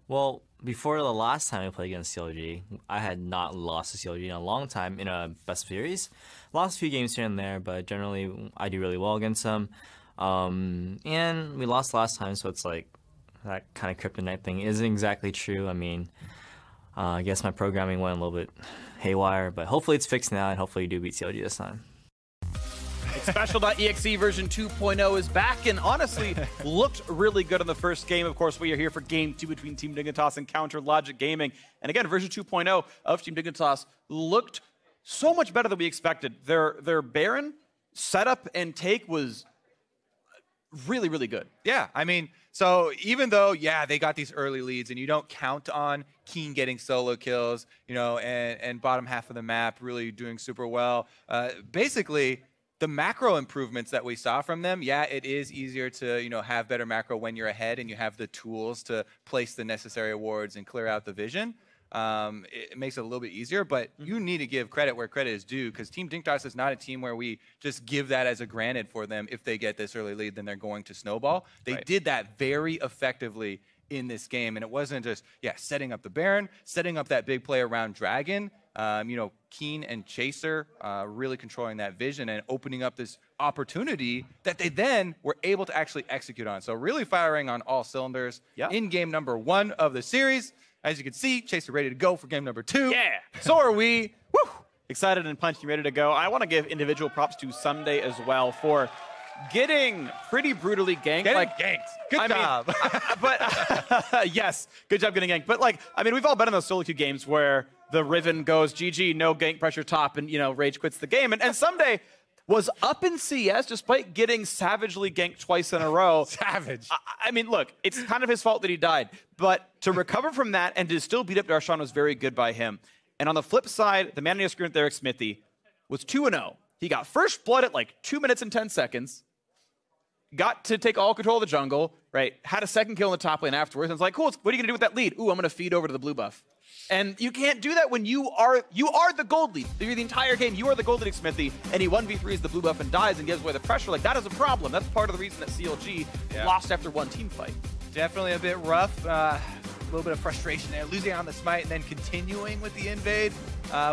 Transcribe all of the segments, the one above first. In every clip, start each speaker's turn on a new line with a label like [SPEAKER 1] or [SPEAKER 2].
[SPEAKER 1] Well, before the last time I played against CLG, I had not lost to CLG in a long time in a best series. Lost a few games here and there, but generally I do really well against them. And we lost last time, so it's like that kind of kryptonite thing isn't exactly true. I mean, I guess my programming went a little bit haywire, but hopefully it's fixed now, and hopefully you do beat CLG this time.
[SPEAKER 2] Special.exe version 2.0 is back and honestly looked really good in the first game. Of course, we are here for game 2 between Team Dignitas and Counter Logic Gaming. And again, version 2.0 of Team Dignitas looked so much better than we expected. Their Baron setup and take was really, really good.
[SPEAKER 3] Yeah, I mean, so even though, yeah, they got these early leads and you don't count on Keen getting solo kills, you know, and bottom half of the map really doing super well, basically, the macro improvements that we saw from them, yeah, it is easier to, you know, have better macro when you're ahead and you have the tools to place the necessary wards and clear out the vision. It makes it a little bit easier, but you need to give credit where credit is due, because Team Dignitas is not a team where we just give that as a granted for them. If they get this early lead, then they're going to snowball. They did that very effectively in this game, and it wasn't just, yeah, setting up the Baron, setting up that big play around Dragon, you know, Keen and Chaser really controlling that vision and opening up this opportunity that they then were able to actually execute on. So really firing on all cylinders in game number 1 of the series. As you can see, Chaser ready to go for game number 2.
[SPEAKER 2] Yeah, so are we. Woo! Excited and punchy, ready to go. I want to give individual props to Sunday as well for getting pretty brutally ganked.
[SPEAKER 3] Ganked. Good job.
[SPEAKER 2] But yes, good job getting ganked. But like, I mean, we've all been in those solo queue games where the Riven goes GG, no gank pressure top, and you know, Rage quits the game. And Sunday was up in CS despite getting savagely ganked twice in a row.
[SPEAKER 3] Savage.
[SPEAKER 2] I mean, look, it's kind of his fault that he died, but to recover from that and to still beat up Darshan was very good by him. And on the flip side, the man on your screen with Eric Smithy was 2-0. He got first blood at like 2 minutes and 10 seconds. Got to take all control of the jungle, right? Had a second kill in the top lane afterwards. And it's like, cool, what are you going to do with that lead? Ooh, I'm going to feed over to the blue buff. And you can't do that when you are the gold lead. Through the entire game, you are the gold lead Smithy, and he 1v3s the blue buff and dies and gives away the pressure. Like, that is a problem. That's part of the reason that CLG lost after one team fight.
[SPEAKER 3] Definitely a bit rough. A little bit of frustration there. Losing on the smite and then continuing with the invade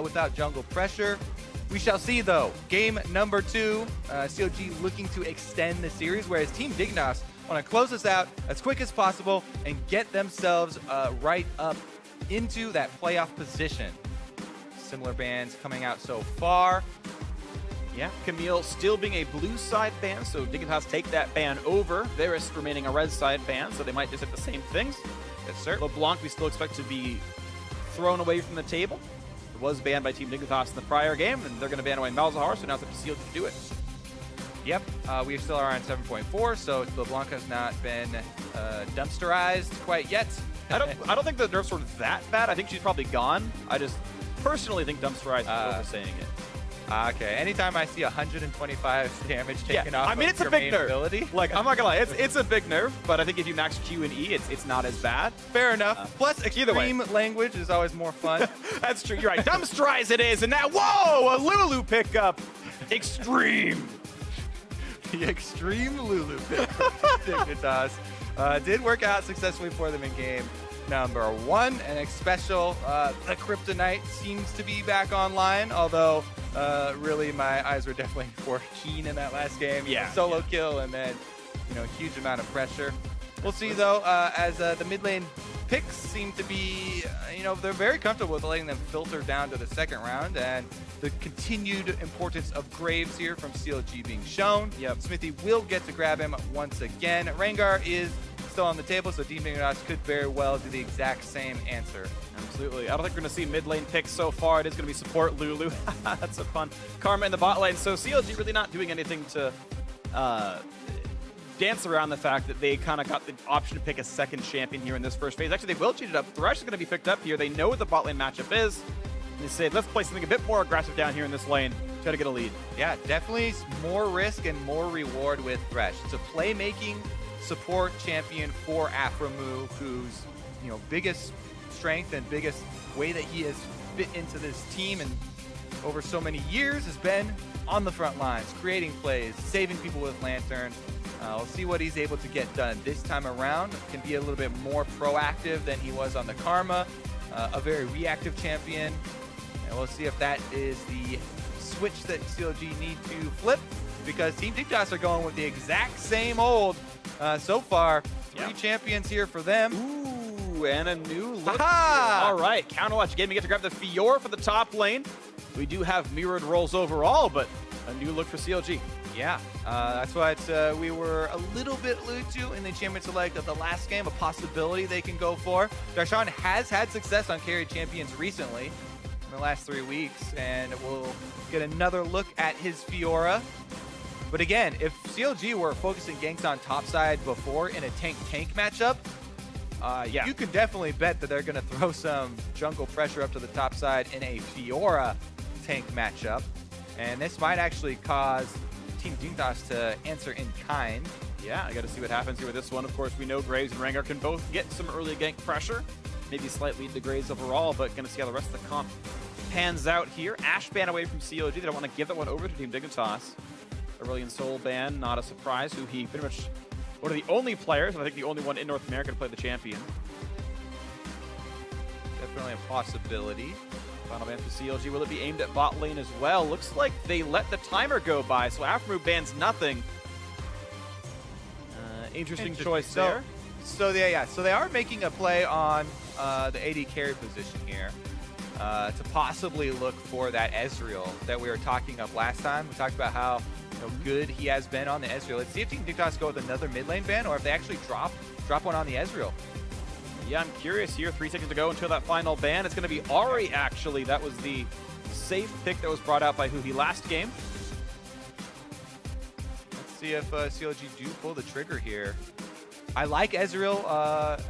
[SPEAKER 3] without jungle pressure. We shall see, though. Game number 2, CLG looking to extend the series, whereas Team Dignitas want to close this out as quick as possible and get themselves right up into that playoff position. Similar bans coming out so far.
[SPEAKER 2] Yeah, Camille still being a blue side ban, so Dignitas take that ban over. Varus remaining a red side ban, so they might just hit the same things.
[SPEAKER 3] Yes, sir.
[SPEAKER 2] LeBlanc we still expect to be thrown away from the table. It was banned by Team Dignitas in the prior game, and they're going to ban away Malzahar, so now it's up to CLG to do it.
[SPEAKER 3] Yep, we still are on 7.4, so LeBlanc has not been dumpsterized quite yet.
[SPEAKER 2] I don't think the nerfs were that bad. I think she's probably gone. I just personally think Dumpsterized is oversaying it.
[SPEAKER 3] Okay, anytime I see 125 damage taken off,
[SPEAKER 2] I mean, it's a big nerf.
[SPEAKER 3] ability.
[SPEAKER 2] Like, I'm not gonna lie, it's a big nerf, but I think if you max Q and E, it's not as bad.
[SPEAKER 3] Fair enough. Plus, extreme language is always more fun.
[SPEAKER 2] That's true. You're right. Dumpsterize it is, and now, whoa, a Lulu pickup. Extreme.
[SPEAKER 3] The extreme Lulu pick from Dignitas did work out successfully for them in game number 1. And special, the Kryptonite seems to be back online, although really my eyes were definitely for Keen in that last game.
[SPEAKER 2] Yeah.
[SPEAKER 3] Solo kill and then, you know, huge amount of pressure. We'll see, though, as the mid lane picks seem to be, you know, they're very comfortable with letting them filter down to the second round, and the continued importance of Graves here from CLG being shown. Yep. Smithy will get to grab him once again. Rengar is still on the table, so Team Dignitas could very well do the exact same answer.
[SPEAKER 2] Absolutely. I don't think we're going to see mid lane picks so far. It is going to be support Lulu. That's so fun. Karma in the bot lane. So CLG really not doing anything to dance around the fact that they kind of got the option to pick a second champion here in this first phase. Actually, they will cheat it up. Thresh is going to be picked up here. They know what the bot lane matchup is. They say, let's play something a bit more aggressive down here in this lane. Try to get a lead.
[SPEAKER 3] Yeah, definitely more risk and more reward with Thresh. It's a playmaking support champion for Aframu, whose, you know, biggest strength and biggest way that he has fit into this team and over so many years has been on the front lines, creating plays, saving people with Lantern. We'll see what he's able to get done this time around. Can be a little bit more proactive than he was on the Karma. A very reactive champion. And we'll see if that is the switch that CLG need to flip, because Team Dignitas are going with the exact same old so far. 3 champions here for them.
[SPEAKER 2] Ooh, and a new look.
[SPEAKER 3] Aha!
[SPEAKER 2] All right, Counterwatch Gaming get to grab the Fiora for the top lane. We do have mirrored roles overall, but a new look for CLG.
[SPEAKER 3] Yeah, that's what we were a little bit alluded to in the Champion Select of the last game, a possibility they can go for. Darshan has had success on carry champions recently in the last 3 weeks, and we'll get another look at his Fiora. But again, if CLG were focusing ganks on top side before in a tank-tank matchup, you can definitely bet that they're going to throw some jungle pressure up to the top side in a Fiora tank matchup. And this might actually cause Team Dignitas to answer in kind.
[SPEAKER 2] Yeah, I got to see what happens here with this one. Of course, we know Graves and Rengar can both get some early gank pressure. Maybe slight lead to Graves overall, but going to see how the rest of the comp pans out here. Ash ban away from CLG. They don't want to give that one over to Team Dignitas. Aurelion Sol ban, not a surprise, who he pretty much one of the only players, and I think the only one in North America to play the champion.
[SPEAKER 3] Definitely a possibility.
[SPEAKER 2] Final ban for CLG. Will it be aimed at bot lane as well? Looks like they let the timer go by, so Aftermove bans nothing. Interesting choice there.
[SPEAKER 3] So they are making a play on the AD carry position here to possibly look for that Ezreal that we were talking up last time. We talked about how good he has been on the Ezreal. Let's see if Team Dignitas go with another mid lane ban, or if they actually drop one on the Ezreal.
[SPEAKER 2] Yeah, I'm curious here. 3 seconds to go until that final ban. It's going to be Ahri, actually. That was the safe pick that was brought out by Huhi last game.
[SPEAKER 3] Let's see if CLG do pull the trigger here. I like Ezreal,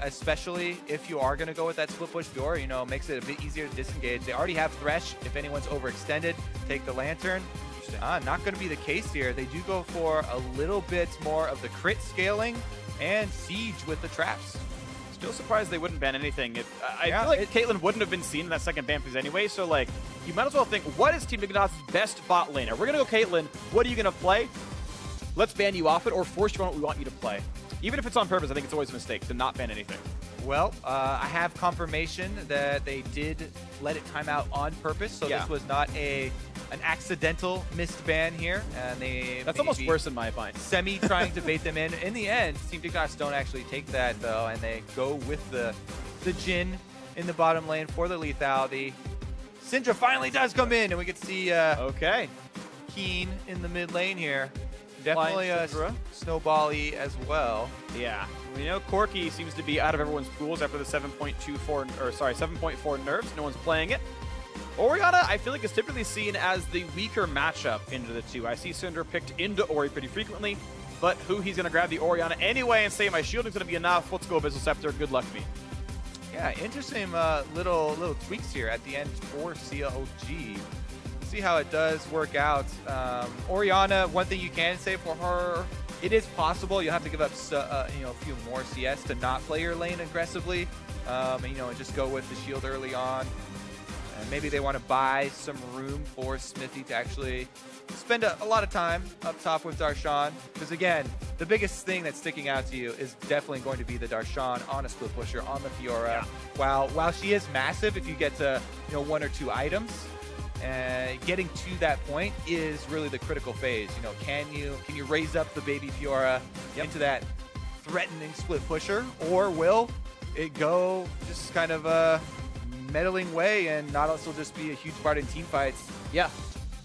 [SPEAKER 3] especially if you are going to go with that split push door. Makes it a bit easier to disengage. They already have Thresh. If anyone's overextended, take the Lantern. Not going to be the case here. They do go for a little bit more of the crit scaling and siege with the traps.
[SPEAKER 2] Still surprised they wouldn't ban anything. I feel like Caitlyn wouldn't have been seen in that second ban phase anyway, so like, you might as well think, what is Team Dignitas' best bot laner? We're going to go Caitlyn. What are you going to play? Let's ban you off it or force you on what we want you to play. Even if it's on purpose, I think it's always a mistake to not ban anything.
[SPEAKER 3] Well, I have confirmation that they did let it time out on purpose, so this was not an accidental missed ban here. And
[SPEAKER 2] that's almost worse in my mind.
[SPEAKER 3] Semi trying to bait them in. In the end, Team Dignitas don't actually take that though, and they go with the Jhin in the bottom lane for the lethality. Syndra finally does come in, and we get to see Keen in the mid lane here. Definitely a snowball-y as well.
[SPEAKER 2] Yeah, we know Corki seems to be out of everyone's pools after the 7.4 nerfs. No one's playing it. Orianna, I feel like, is typically seen as the weaker matchup into the two. I see Syndra picked into Ori pretty frequently, but he's going to grab the Orianna anyway and say, my shielding's going to be enough. Let's go Abyssal Scepter. Good luck to me.
[SPEAKER 3] Yeah, interesting little tweaks here at the end for CLG. See how it does work out. Orianna, one thing you can say for her, it is possible you'll have to give up a few more CS to not play your lane aggressively, and just go with the shield early on. And maybe they want to buy some room for Smithy to actually spend a lot of time up top with Darshan, because again, the biggest thing that's sticking out to you is definitely going to be the Darshan on a split pusher on the Fiora. Yeah. While she is massive, if you get to 1 or 2 items. Getting to that point is really the critical phase. Can you raise up the baby Fiora into that threatening split pusher, or will it go just kind of a meddling way and not also just be a huge part in team fights?
[SPEAKER 2] Yeah.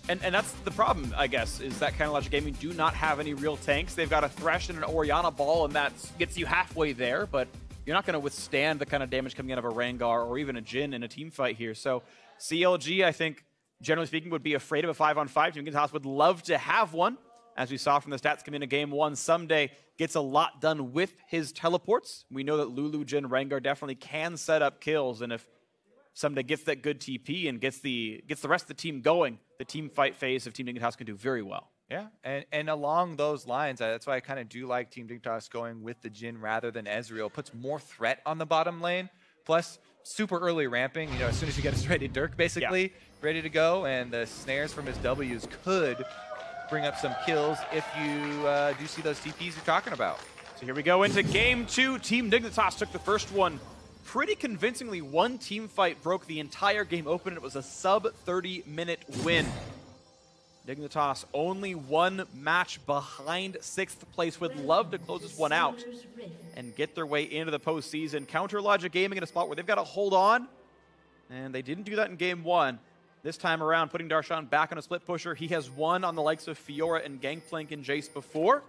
[SPEAKER 2] And that's the problem, I guess, is that Counterwatch Gaming do not have any real tanks. They've got a Thresh and an Orianna ball, and that gets you halfway there, but you're not going to withstand the kind of damage coming out of a Rengar or even a Jhin in a team fight here. So CLG, I think, generally speaking, would be afraid of a 5-on-5. Team Dignitas would love to have one. As we saw from the stats coming into Game 1, Someday gets a lot done with his teleports. We know that Lulu, Jhin, Rengar definitely can set up kills, and if Someday gets that good TP and gets the rest of the team going, the team fight phase of Team Dignitas can do very well.
[SPEAKER 3] Yeah, and along those lines, that's why I kind of do like Team Dignitas going with the Jhin rather than Ezreal. Puts more threat on the bottom lane, plus super early ramping. As soon as you get a ready Dirk, basically ready to go, and the snares from his W's could bring up some kills if you do see those TPs you're talking about.
[SPEAKER 2] So here we go into game 2. Team Dignitas took the first one pretty convincingly. One team fight broke the entire game open. It was a sub 30-minute win. Dignitas only one match behind 6th place. Would love to close this one out and get their way into the postseason. Counter Logic Gaming in a spot where they've got to hold on, and they didn't do that in game 1. This time around, putting Darshan back on a split pusher. He has won on the likes of Fiora and Gangplank and Jace before.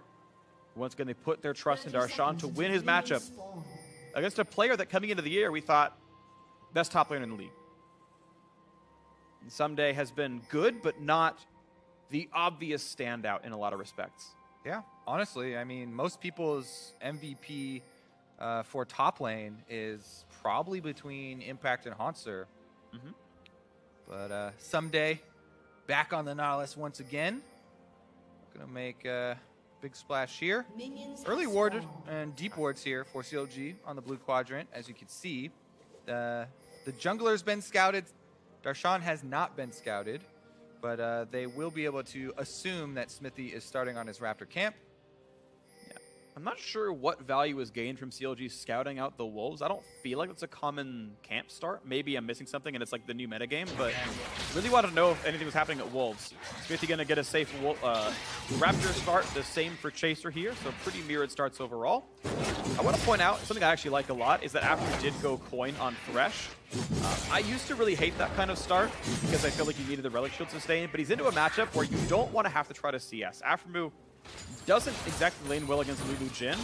[SPEAKER 2] Once again, they put their trust in Darshan to win his matchup against a player that coming into the year we thought best top laner in the league. And Someday has been good, but not the obvious standout in a lot of respects.
[SPEAKER 3] Yeah, honestly, I mean, most people's MVP for top lane is probably between Impact and Haunter. But Someday back on the Nautilus once again. Gonna make a big splash here. Early warded and deep wards here for CLG on the blue quadrant, as you can see. The jungler's been scouted. Darshan has not been scouted. But they will be able to assume that Smithy is starting on his Raptor camp.
[SPEAKER 2] Yeah. I'm not sure what value is gained from CLG scouting out the Wolves. I don't feel like it's a common camp start. Maybe I'm missing something and it's like the new metagame, but really wanted to know if anything was happening at Wolves. Smithy going to get a safe Raptor start, the same for Chaser here, so pretty mirrored starts overall. I want to point out, something I actually like a lot is that after he did go coin on Thresh, I used to really hate that kind of start because I feel like you needed the Relic Shield sustain, but he's into a matchup where you don't want to have to try to CS. Aphromoo doesn't exactly lane well against Lulu Jhin,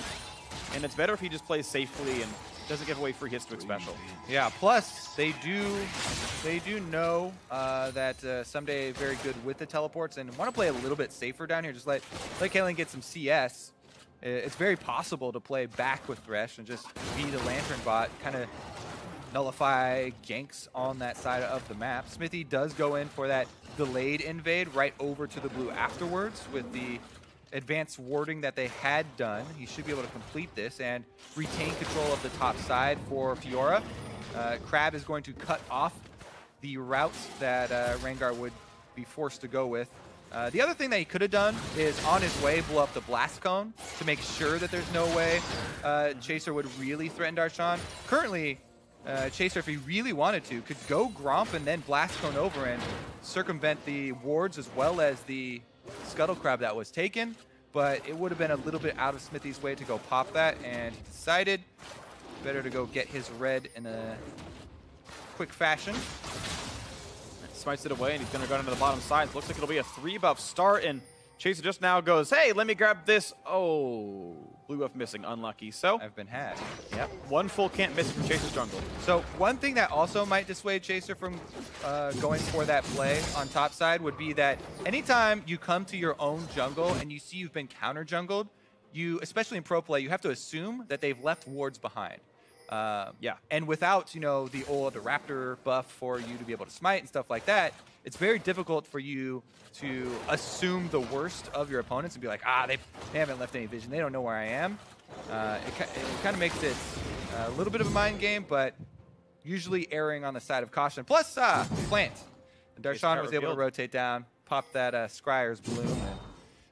[SPEAKER 2] and it's better if he just plays safely and doesn't give away free hits to its special.
[SPEAKER 3] Yeah, plus they do know that Someday very good with the teleports and want to play a little bit safer down here. Just let Caitlyn get some CS. It's very possible to play back with Thresh and just be the Lantern bot, kind of nullify ganks on that side of the map. Smithy does go in for that delayed invade right over to the blue afterwards with the advanced warding that they had done. He should be able to complete this and retain control of the top side for Fiora. Crab is going to cut off the routes that Rengar would be forced to go with. The other thing that he could have done is on his way blow up the blast cone to make sure that there's no way Chaser would really threaten Darshan. Currently, Chaser, if he really wanted to, could go Gromp and then blast cone over and circumvent the wards as well as the Scuttle Crab that was taken, but it would have been a little bit out of Smithy's way to go pop that, and he decided better to go get his red in a quick fashion.
[SPEAKER 2] Smites it away, and he's going to go into the bottom side. Looks like it'll be a 3-buff start, and Chaser just now goes, hey, let me grab this. Oh, blue buff missing, unlucky. So
[SPEAKER 3] I've been had.
[SPEAKER 2] Yep, one full can't miss from Chaser's jungle.
[SPEAKER 3] So one thing that also might dissuade Chaser from going for that play on top side would be that anytime you come to your own jungle and you see you've been counter jungled, you, especially in pro play, you have to assume that they've left wards behind.
[SPEAKER 2] Yeah.
[SPEAKER 3] And without, you know, the old Raptor buff for you to be able to smite and stuff like that, it's very difficult for you to assume the worst of your opponents and be like, they haven't left any vision. They don't know where I am. It kind of makes it a little bit of a mind game, but usually erring on the side of caution. Plus, plant. And Darshan was able to rotate down, pop that Scryer's bloom, and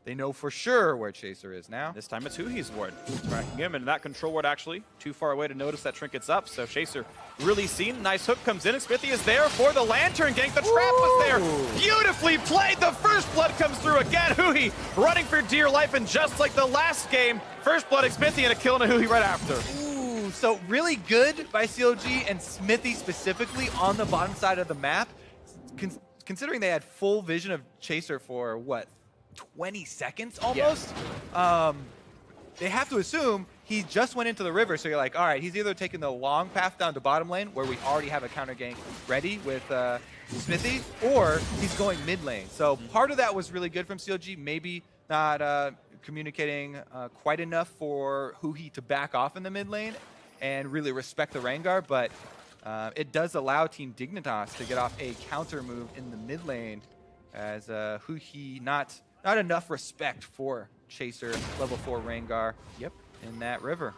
[SPEAKER 3] they know for sure where Chaser is now.
[SPEAKER 2] This time it's Huhi's ward. Tracking him, and that control ward actually too far away to notice that Trinket's up, so Chaser really seen. Nice hook comes in, and Smithy is there for the Lantern gank. The trap was there. Beautifully played. The first blood comes through again. Huhi running for dear life, and just like the last game, first blood Smithy and a kill on a Huhi right after.
[SPEAKER 3] Ooh, so really good by CLG and Smithy specifically on the bottom side of the map. Considering they had full vision of Chaser for, what, 20 seconds almost? Yeah. They have to assume he just went into the river, so you're like, all right, he's either taking the long path down to bottom lane, where we already have a counter gank ready with Smithy, or he's going mid lane. So part of that was really good from CLG, maybe not communicating quite enough for Huhi to back off in the mid lane and really respect the Rengar, but it does allow Team Dignitas to get off a counter move in the mid lane, as Huhi not enough respect for Chaser, level 4 Rengar.
[SPEAKER 2] Yep.
[SPEAKER 3] In that river.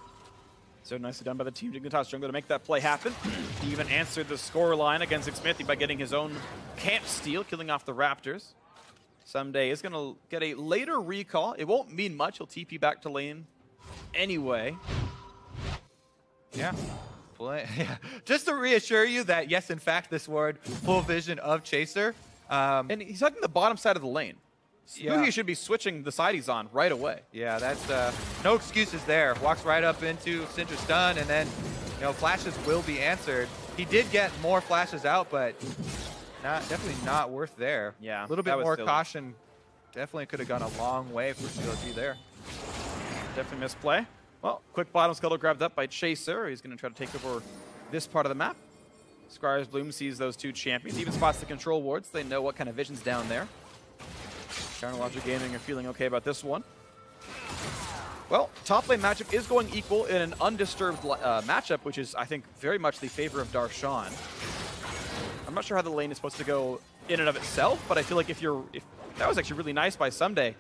[SPEAKER 2] So nicely done by the Team Dignitas jungle to make that play happen. He even answered the score line against Smithy by getting his own camp steal, killing off the Raptors. Someday is going to get a later recall. It won't mean much. He'll TP back to lane anyway.
[SPEAKER 3] Yeah. Yeah. Just to reassure you that, yes, in fact, this ward, full vision of Chaser.
[SPEAKER 2] And he's hugging the bottom side of the lane.
[SPEAKER 3] Yeah.
[SPEAKER 2] He should be switching the side he's on right away.
[SPEAKER 3] Yeah, that's no excuses there. Walks right up into Syndra stun, and then, you know, flashes will be answered. He did get more flashes out, but definitely not worth there.
[SPEAKER 2] Yeah,
[SPEAKER 3] a little
[SPEAKER 2] that
[SPEAKER 3] bit
[SPEAKER 2] was
[SPEAKER 3] more
[SPEAKER 2] silly.
[SPEAKER 3] caution. Definitely could have gone a long way for CLG there.
[SPEAKER 2] Definitely misplay. Well, quick bottom scuttle grabbed up by Chaser. He's going to try to take over this part of the map. Squires Bloom sees those two champions, even spots the control wards. They know what kind of vision's down there. Logic Gaming are feeling okay about this one. Well, top lane matchup is going equal in an undisturbed matchup, which is, I think, very much the favor of Darshan. I'm not sure how the lane is supposed to go in and of itself, but I feel like if that was actually really nice by Someday,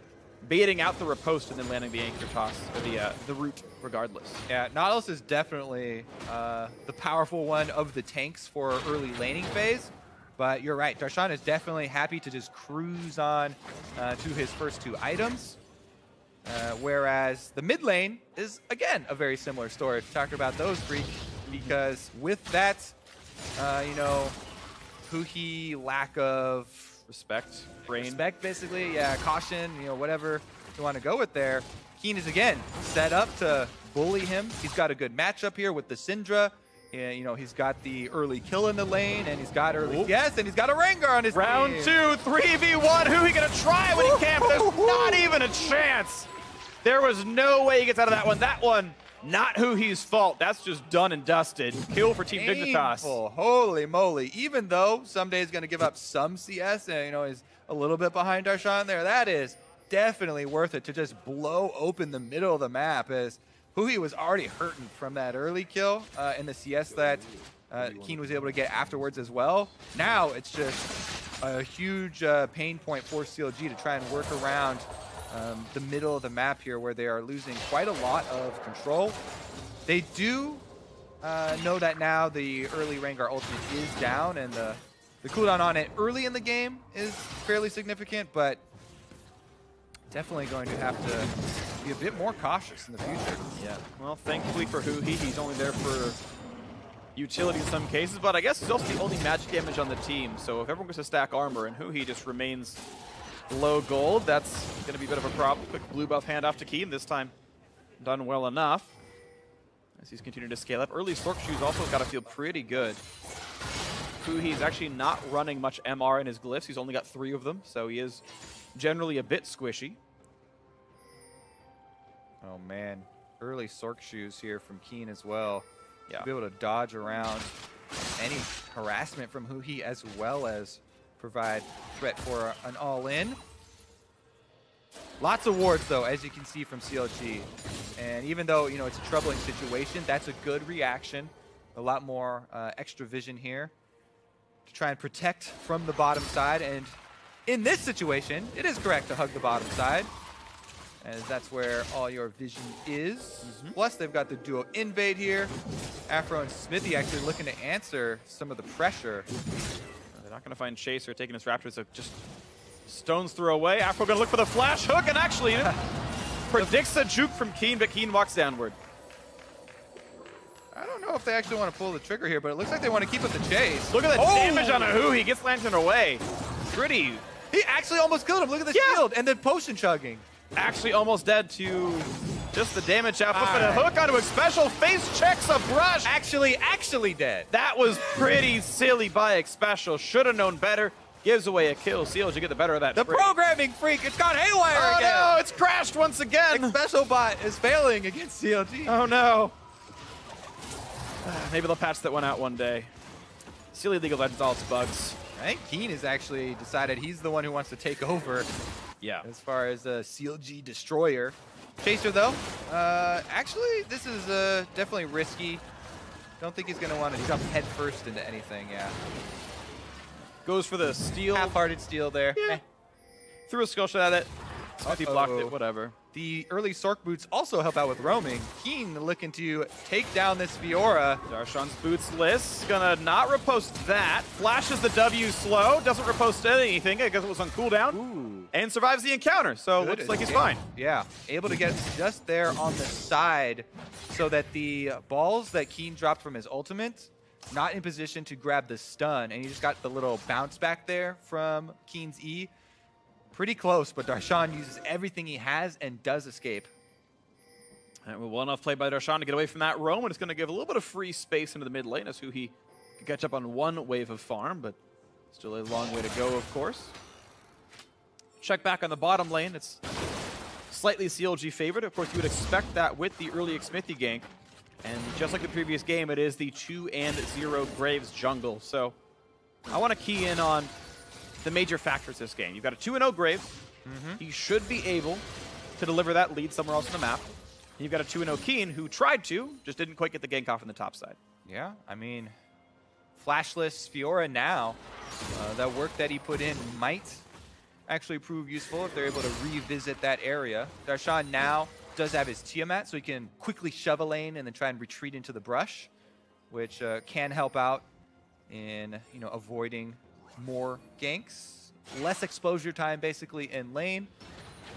[SPEAKER 2] baiting out the riposte and then landing the anchor toss, or the root regardless.
[SPEAKER 3] Yeah, Nautilus is definitely the powerful one of the tanks for early laning phase. But you're right, Darshan is definitely happy to just cruise on to his first two items. Whereas the mid lane is, again, a very similar story. We've talked about those three, because with that, you know, Huhi, lack of
[SPEAKER 2] Respect, brain.
[SPEAKER 3] respect, basically, yeah, caution, you know, whatever you want to go with there. Keen is, again, set up to bully him. He's got a good matchup here with the Syndra. Yeah, you know, he's got the early kill in the lane, and he's got early...
[SPEAKER 2] Oop.
[SPEAKER 3] Yes, and he's got a Rengar on his
[SPEAKER 2] Round
[SPEAKER 3] team.
[SPEAKER 2] 2, 3v1. Who he gonna try when he can't? There's not even a chance. There was no way he gets out of that one. That one, not Huhi's fault. That's just done and dusted. Kill for Team Dignitas.
[SPEAKER 3] Painful. Holy moly. Even though someday he's going to give up some CS, and, you know, he's a little bit behind Darshan there, that is definitely worth it to just blow open the middle of the map, as Huhi was already hurting from that early kill in the CS that Keen was able to get afterwards as well. Now it's just a huge pain point for CLG to try and work around the middle of the map here, where they are losing quite a lot of control. They do know that now the early Rengar ultimate is down, and the cooldown on it early in the game is fairly significant, but definitely going to have to be a bit more cautious in the future.
[SPEAKER 2] Yeah. Well, thankfully for Huhi, he's only there for utility in some cases, but I guess he's also the only magic damage on the team. So if everyone goes to stack armor and Huhi just remains low gold, that's going to be a bit of a problem. Quick blue buff handoff to Keen, this time done well enough as he's continuing to scale up. Early Sork Shoes also got to feel pretty good. Huhi's actually not running much MR in his glyphs. He's only got 3 of them, so he is generally a bit squishy.
[SPEAKER 3] Oh man, early Sork Shoes here from Keen as well.
[SPEAKER 2] Yeah.
[SPEAKER 3] To be able to dodge around any harassment from Huhi, as well as provide threat for an all-in. Lots of wards though, as you can see from CLG. And even though, you know, it's a troubling situation, that's a good reaction. A lot more extra vision here to try and protect from the bottom side. And in this situation, it is correct to hug the bottom side, as that's where all your vision is. Plus, they've got the duo invade here. Afro and Smithy actually looking to answer some of the pressure.
[SPEAKER 2] They're not going to find Chaser taking his Raptors, so just stones throw away. Afro going to look for the flash hook, and actually predicts a juke from Keen, but Keen walks downward.
[SPEAKER 3] I don't know if they actually want to pull the trigger here, but it looks like they want to keep up the chase.
[SPEAKER 2] Look at the damage on a Huhi. He gets Lantern away. Pretty.
[SPEAKER 3] He actually almost killed him. Look at the shield and then potion chugging.
[SPEAKER 2] Actually almost dead to just the damage output, but a hook onto a special face checks a brush.
[SPEAKER 3] Actually dead.
[SPEAKER 2] That was pretty silly by Xpecial. Should have known better. Gives away a kill. CLG get the better of that.
[SPEAKER 3] The programming freak, it's got haywire again.
[SPEAKER 2] Oh no, it's crashed once again.
[SPEAKER 3] Xpecial bot is failing against CLG.
[SPEAKER 2] Oh no. Maybe they'll patch that one out one day. Silly League of Legends, all its bugs.
[SPEAKER 3] I think Keen has actually decided he's the one who wants to take over.
[SPEAKER 2] Yeah.
[SPEAKER 3] As far as a CLG destroyer. Chaser, though, actually, this is definitely risky. Don't think he's going to want to jump head first into anything, yeah.
[SPEAKER 2] Goes for the steal.
[SPEAKER 3] Half-hearted steal there.
[SPEAKER 2] Yeah. Threw a skill shot at it. Smithy blocked it, whatever.
[SPEAKER 3] The early Sork boots also help out with roaming. Keen looking to take down this Fiora.
[SPEAKER 2] Darshan's boots list, gonna not riposte that. Flashes the W slow, doesn't riposte anything, I guess it was on cooldown. And survives the encounter, so looks like he's fine.
[SPEAKER 3] Yeah, able to get just there on the side so that the balls that Keen dropped from his ultimate, not in position to grab the stun, and he just got the little bounce back there from Keen's E. Pretty close, but Darshan uses everything he has and does escape.
[SPEAKER 2] And well enough play by Darshan to get away from that roam, and it's going to give a little bit of free space into the mid lane as Huhi can catch up on one wave of farm, but still a long way to go, of course. Check back on the bottom lane. It's slightly CLG favored. Of course, you would expect that with the early Xmithie gank. And just like the previous game, it is the 2-0 Graves jungle. So I want to key in on the major factors this game. You've got a 2-0 Graves. He should be able to deliver that lead somewhere else on the map. And you've got a 2-0 Keen who tried to, just didn't quite get the gank off on the top side.
[SPEAKER 3] Yeah, I mean, flashless Fiora now. That work that he put in might actually prove useful if they're able to revisit that area. Darshan now does have his Tiamat, so he can quickly shove a lane and then try and retreat into the brush, which can help out in avoiding more ganks. Less exposure time basically in lane.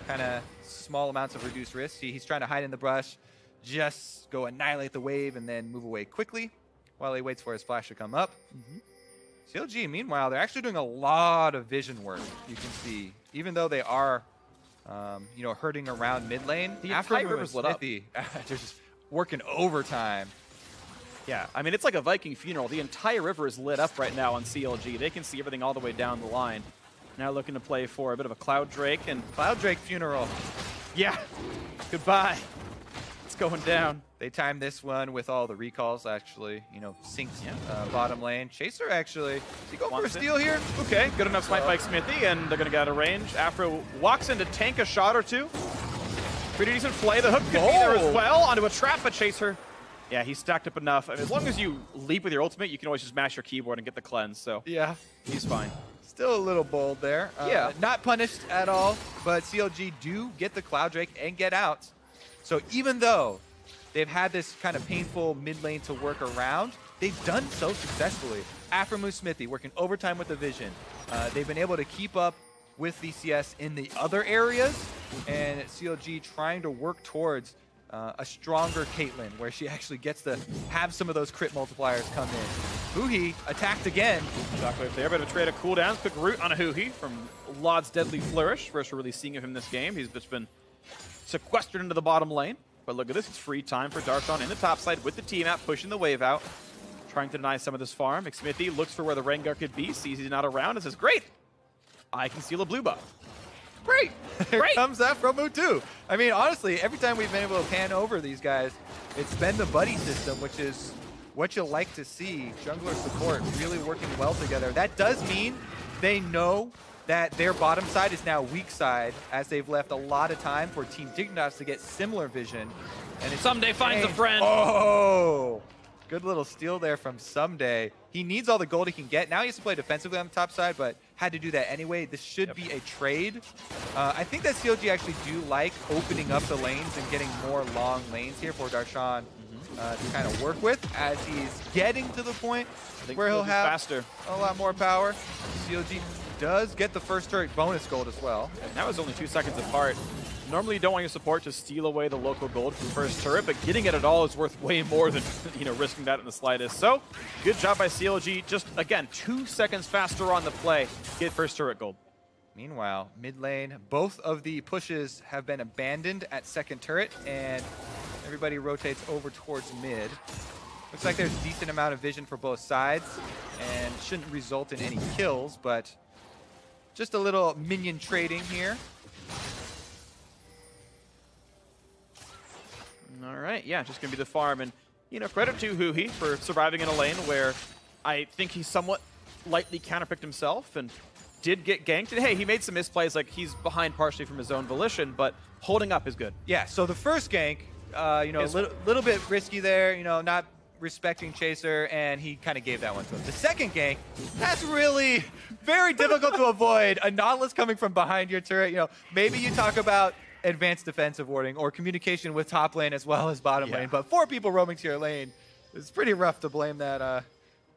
[SPEAKER 3] Kind of small amounts of reduced risk. He's trying to hide in the brush, just go annihilate the wave and then move away quickly while he waits for his flash to come up. CLG, meanwhile, they're actually doing a lot of vision work, you can see. Even though they are, hurting around mid lane,
[SPEAKER 2] The
[SPEAKER 3] after
[SPEAKER 2] entire river's lit up.
[SPEAKER 3] they're just working overtime.
[SPEAKER 2] Yeah, I mean, it's like a Viking funeral. The entire river is lit up right now on CLG. They can see everything all the way down the line. Now looking to play for a bit of a Cloud Drake. And
[SPEAKER 3] Cloud Drake funeral.
[SPEAKER 2] yeah, goodbye. It's going down.
[SPEAKER 3] They timed this one with all the recalls, actually, synced bottom lane. Chaser, actually, is he going for a steal here?
[SPEAKER 2] Okay, good enough smite by Xmithie, and they're going to get out of range. Afro walks in to tank a shot or two. Pretty decent play. The hook could be there as well onto a trap, but Chaser, yeah, he stacked up enough. I mean, as long as you leap with your ultimate, you can always just mash your keyboard and get the cleanse, so
[SPEAKER 3] Yeah.
[SPEAKER 2] he's fine.
[SPEAKER 3] Still a little bold there.
[SPEAKER 2] Yeah.
[SPEAKER 3] Not punished at all, but CLG do get the Cloud Drake and get out. So even though they've had this kind of painful mid lane to work around, they've done so successfully. Aframu Smithy working overtime with the vision. They've been able to keep up with the CS in the other areas, and CLG trying to work towards a stronger Caitlyn, where she actually gets to have some of those crit multipliers come in. Huhi attacked again.
[SPEAKER 2] Shockwave there, but a trade of cooldowns. Quick root on a Huhi from Laud's Deadly Flourish. First we're really seeing of him this game. He's just been sequestered into the bottom lane. But look at this, it's free time for Darshan in the top side with the team out, pushing the wave out, trying to deny some of this farm. Xmithie looks for where the Rengar could be, sees he's not around, and says, great, I can steal a blue buff. Great,
[SPEAKER 3] Here
[SPEAKER 2] great.
[SPEAKER 3] comes that from Mutu. I mean, honestly, every time we've been able to pan over these guys, it's been the buddy system, which is what you'll like to see. Jungler support really working well together. That does mean they know that their bottom side is now weak side, as they've left a lot of time for Team Dignitas to get similar vision. And it's
[SPEAKER 2] Someday finds a friend.
[SPEAKER 3] Oh, good little steal there from Someday. He needs all the gold he can get. Now he has to play defensively on the top side, but had to do that anyway. This should be a trade. I think that CLG actually do like opening up the lanes and getting more long lanes here for Darshan to kind of work with, as he's getting to the point where he'll have
[SPEAKER 2] faster.
[SPEAKER 3] a lot more power. CLG does get the first turret bonus gold as well.
[SPEAKER 2] And that was only 2 seconds apart. Normally you don't want your support to steal away the local gold from the first turret, but getting it at all is worth way more than risking that in the slightest. So, good job by CLG. Just, again, 2 seconds faster on the play. Get first turret gold.
[SPEAKER 3] Meanwhile, mid lane, both of the pushes have been abandoned at second turret, and everybody rotates over towards mid. Looks like there's a decent amount of vision for both sides, and shouldn't result in any kills, but just a little minion trading here.
[SPEAKER 2] All right, yeah, just going to be the farm. And, credit to Huhi for surviving in a lane where I think he somewhat lightly counterpicked himself and did get ganked. And, hey, he made some misplays, like he's behind partially from his own volition, but holding up is good.
[SPEAKER 3] Yeah, so the first gank, a little bit risky there, not respecting Chaser, and he kind of gave that one to him. The second gank, that's really very difficult to avoid. A Nautilus coming from behind your turret. You know, maybe you talk about advanced defensive warding or communication with top lane as well as bottom lane, but 4 people roaming to your lane, it's pretty rough to blame that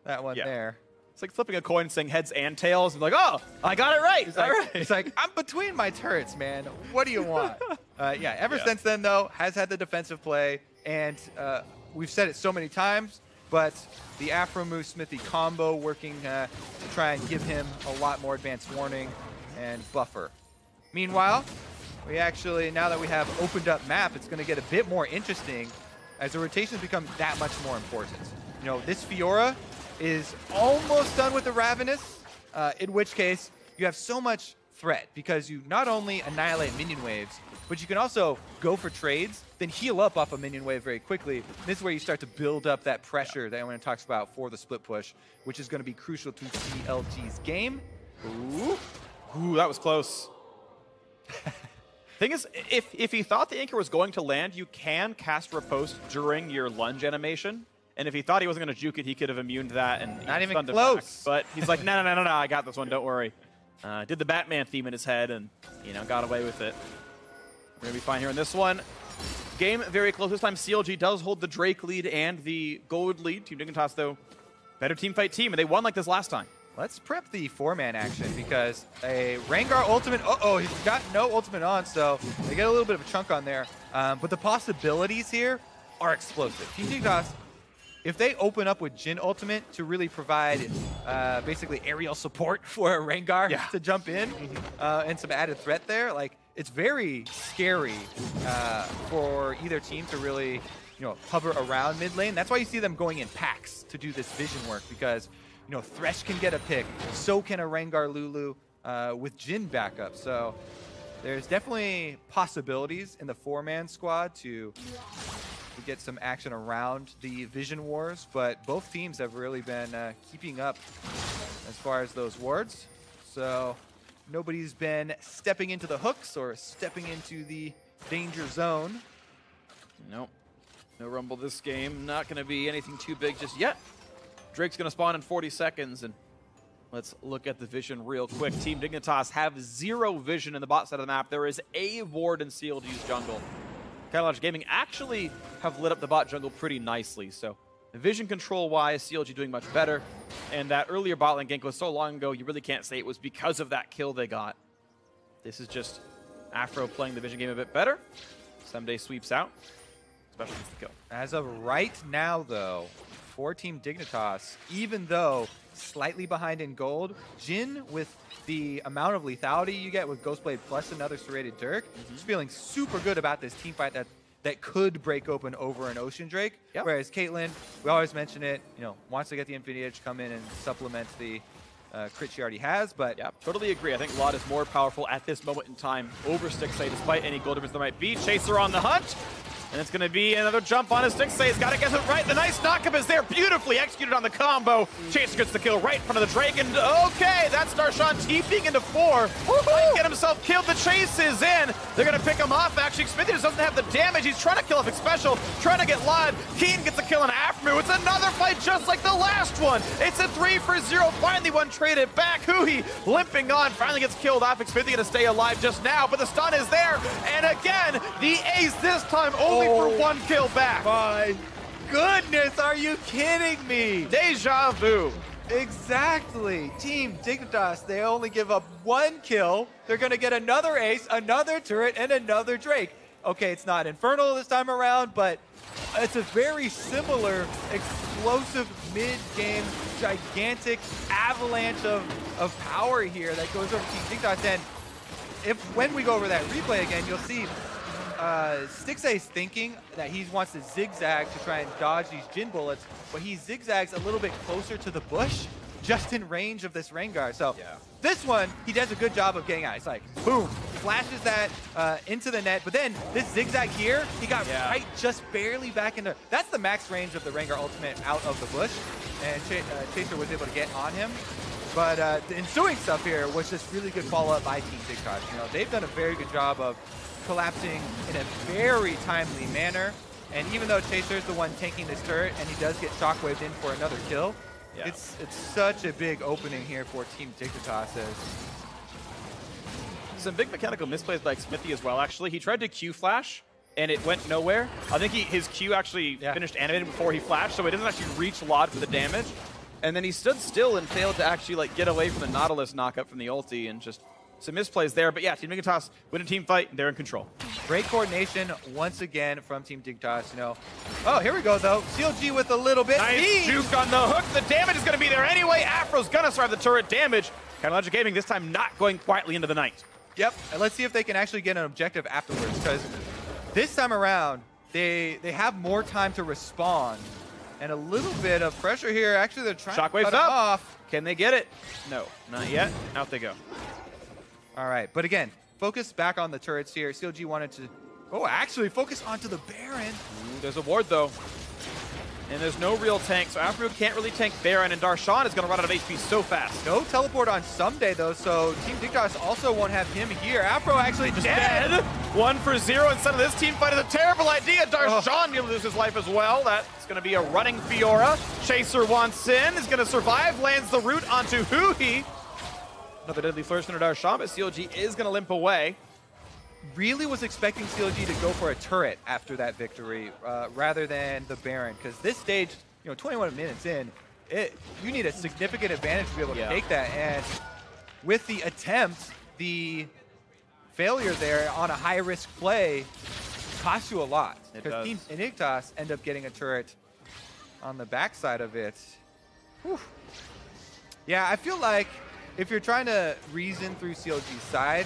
[SPEAKER 3] that one there.
[SPEAKER 2] It's like flipping a coin saying heads and tails and like, oh, I got it right.
[SPEAKER 3] It's like, I'm between my turrets, man. What do you want? Ever since then, though, has had the defensive play, and we've said it so many times, but the Afro Moose Smithy combo working to try and give him a lot more advanced warning and buffer. Meanwhile, we actually, now that we have opened up map, it's going to get a bit more interesting as the rotations become that much more important. You know, this Fiora is almost done with the Ravenous, in which case you have so much threat because you not only annihilate minion waves, but you can also go for trades, then heal up off a minion wave very quickly. This is where you start to build up that pressure that everyone talks about for the split push, which is going to be crucial to CLG's game.
[SPEAKER 2] Ooh, that was close. Thing is, if he thought the anchor was going to land, you can cast Riposte during your lunge animation. And if he thought he wasn't going to juke it, he could have immuned that and
[SPEAKER 3] not even close.
[SPEAKER 2] But he's like, no, I got this one. Don't worry. Did the Batman theme in his head and, you know, got away with it. We're going to be fine here in this one. Game very close. This time CLG does hold the Drake lead and the gold lead. Team Dignitas, though, better team fight team, and they won like this last time.
[SPEAKER 3] Let's prep the 4-man action because a Rengar ultimate, he's got no ultimate on, so they get a little bit of a chunk on there. But the possibilities here are explosive. Team Dignitas, if they open up with Jhin ultimate to really provide basically aerial support for a Rengar to jump in and some added threat there, like it's very scary for either team to really, you know, hover around mid lane. That's why you see them going in packs to do this vision work because, you know, Thresh can get a pick, so can a Rengar Lulu with Jhin backup. So there's definitely possibilities in the 4-man squad to get some action around the Vision Wars, but both teams have really been keeping up as far as those wards. So nobody's been stepping into the hooks or stepping into the danger zone.
[SPEAKER 2] Nope. No Rumble this game. Not going to be anything too big just yet. Drake's going to spawn in 40 seconds, and let's look at the vision real quick. Team Dignitas have 0 vision in the bot side of the map. There is a ward in CLG's jungle. Catalog Gaming actually have lit up the bot jungle pretty nicely, so vision control-wise, CLG doing much better. And that earlier bot lane gank was so long ago, you really can't say it was because of that kill they got. This is just Afro playing the vision game a bit better. Someday sweeps out, especially with the kill.
[SPEAKER 3] As of right now, though, for Team Dignitas, even though slightly behind in gold, Jhin, with the amount of lethality you get with Ghostblade plus another serrated Dirk, is feeling super good about this team fight that could break open over an Ocean Drake.
[SPEAKER 2] Yep.
[SPEAKER 3] Whereas Caitlyn, we always mention it, you know, wants to get the Infinity Edge, come in and supplement the crit she already has, but...
[SPEAKER 2] Yeah, totally agree. I think Lot is more powerful at this moment in time over Stixxay, despite any gold difference there might be. Chaser on the hunt. And it's going to be another jump on his Stixxay. He's got to get it right. The nice knockup is there. Beautifully executed on the combo. Chaser gets the kill right in front of the Dragon. Okay, that's Darshan TPing into 4. Might get himself killed. The chase is in. They're going to pick him off. Actually, Smithy just doesn't have the damage. He's trying to kill off X Special, trying to get Lod. Keen gets a kill on Afro. It's another fight just like the last one. It's a 3-for-0. Finally one traded back. Huhi limping on. Finally gets killed off. Smithy going to stay alive just now, but the stun is there. And again, the ace this time only for 1 kill back.
[SPEAKER 3] My goodness, are you kidding me?
[SPEAKER 2] Deja vu.
[SPEAKER 3] Exactly. Team Dignitas, they only give up 1 kill. They're going to get another ace, another turret, and another Drake. Okay, it's not Infernal this time around, but it's a very similar explosive mid-game, gigantic avalanche of power here that goes over Team Dignitas. And when we go over that replay again, you'll see Stixxay's thinking that he wants to zigzag to try and dodge these Jhin bullets, but he zigzags a little bit closer to the bush, just in range of this Rengar. So this one, he does a good job of getting out. It's like, boom, flashes that into the net, but then this zigzag here, he got right just barely back into, that's the max range of the Rengar ultimate out of the bush, and Chaser was able to get on him. But the ensuing stuff here was just really good follow-up by Team Dignitas. You know, they've done a very good job of collapsing in a very timely manner And even though Chaser's the one tanking this turret, and he does get shockwaved in for another kill, it's such a big opening here for Team Dignitas.
[SPEAKER 2] Some big mechanical misplays by Smithy as well, actually. He tried to Q flash, and it went nowhere. I think his Q actually finished animating before he flashed, so it doesn't actually reach Lod for the damage. And then he stood still and failed to actually like get away from the Nautilus knockup from the ulti, and just some misplays there. But yeah, Team Dignitas win a team fight, and they're in control.
[SPEAKER 3] Great coordination once again from Team Dignitas. You know, oh, here we go though. CLG with a little bit.
[SPEAKER 2] Nice juke on the hook. The damage is going to be there anyway. Afro's going to survive the turret damage. Logic Gaming this time not going quietly into the night.
[SPEAKER 3] Yep, and let's see if they can actually get an objective afterwards, because this time around, they have more time to respond. And a little bit of pressure here. Actually, they're trying to cut it off.
[SPEAKER 2] Can they get it? No, not yet. Out they go.
[SPEAKER 3] All right, but again, focus back on the turrets here. CLG wanted to, actually focus onto the Baron.
[SPEAKER 2] Ooh, there's a ward, though. And there's no real tank, so Afro can't really tank Baron, and Darshan is going to run out of HP so fast.
[SPEAKER 3] No teleport on Someday, though, so Team Dignitas also won't have him here. Afro actually just dead.
[SPEAKER 2] 1 for 0 instead of this team fight is a terrible idea. Darshan will lose his life as well. That's going to be a running Fiora. Chaser wants in, is going to survive, lands the root onto Huhi. Another deadly flourish from Darshan, but CLG is going to limp away.
[SPEAKER 3] Really was expecting CLG to go for a turret after that victory rather than the Baron, because this stage, 21 minutes in, you need a significant advantage to be able to take that. And with the attempt, the failure there on a high-risk play costs you a lot. Because Team Dignitas end up getting a turret on the backside of it. Whew. Yeah, I feel like if you're trying to reason through CLG's side,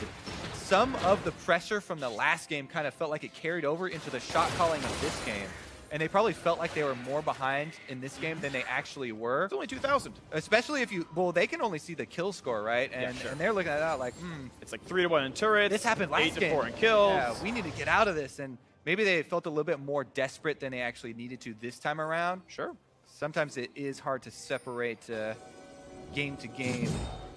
[SPEAKER 3] some of the pressure from the last game kind of felt like it carried over into the shot calling of this game. And they probably felt like they were more behind in this game than they actually were.
[SPEAKER 2] It's only 2,000.
[SPEAKER 3] Especially if they can only see the kill score, right? And, and they're looking at that like,
[SPEAKER 2] it's like 3-1 in turrets.
[SPEAKER 3] This happened last game.
[SPEAKER 2] 8-4 in kills.
[SPEAKER 3] Yeah, we need to get out of this. And maybe they felt a little bit more desperate than they actually needed to this time around.
[SPEAKER 2] Sure.
[SPEAKER 3] Sometimes it is hard to separate game to game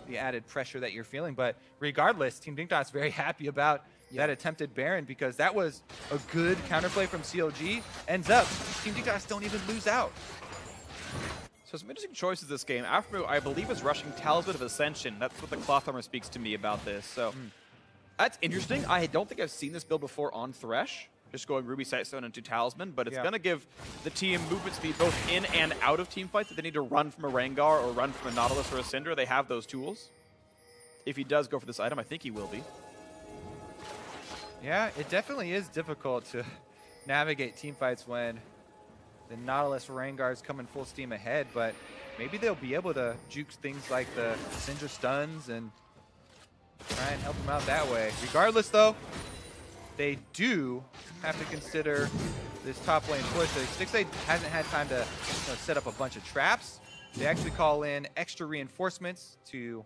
[SPEAKER 3] the added pressure that you're feeling. But regardless, Team Dignitas is very happy about that attempted Baron, because that was a good counterplay from CLG. Ends up, Team Dignitas don't even lose out.
[SPEAKER 2] So some interesting choices this game. Afro, I believe, is rushing Talisman of Ascension. That's what the Cloth Armor speaks to me about this. So that's interesting. I don't think I've seen this build before on Thresh. Just going Ruby Sightstone into Talisman, but it's going to give the team movement speed both in and out of team fights. If they need to run from a Rengar or run from a Nautilus or a Syndra, they have those tools. If he does go for this item, I think he will be.
[SPEAKER 3] Yeah, it definitely is difficult to navigate team fights when the Nautilus Rengar is coming full steam ahead, but maybe they'll be able to juke things like the Syndra stuns and try and help them out that way. Regardless, though, they do have to consider this top lane push. Stixxay hasn't had time to set up a bunch of traps. They actually call in extra reinforcements to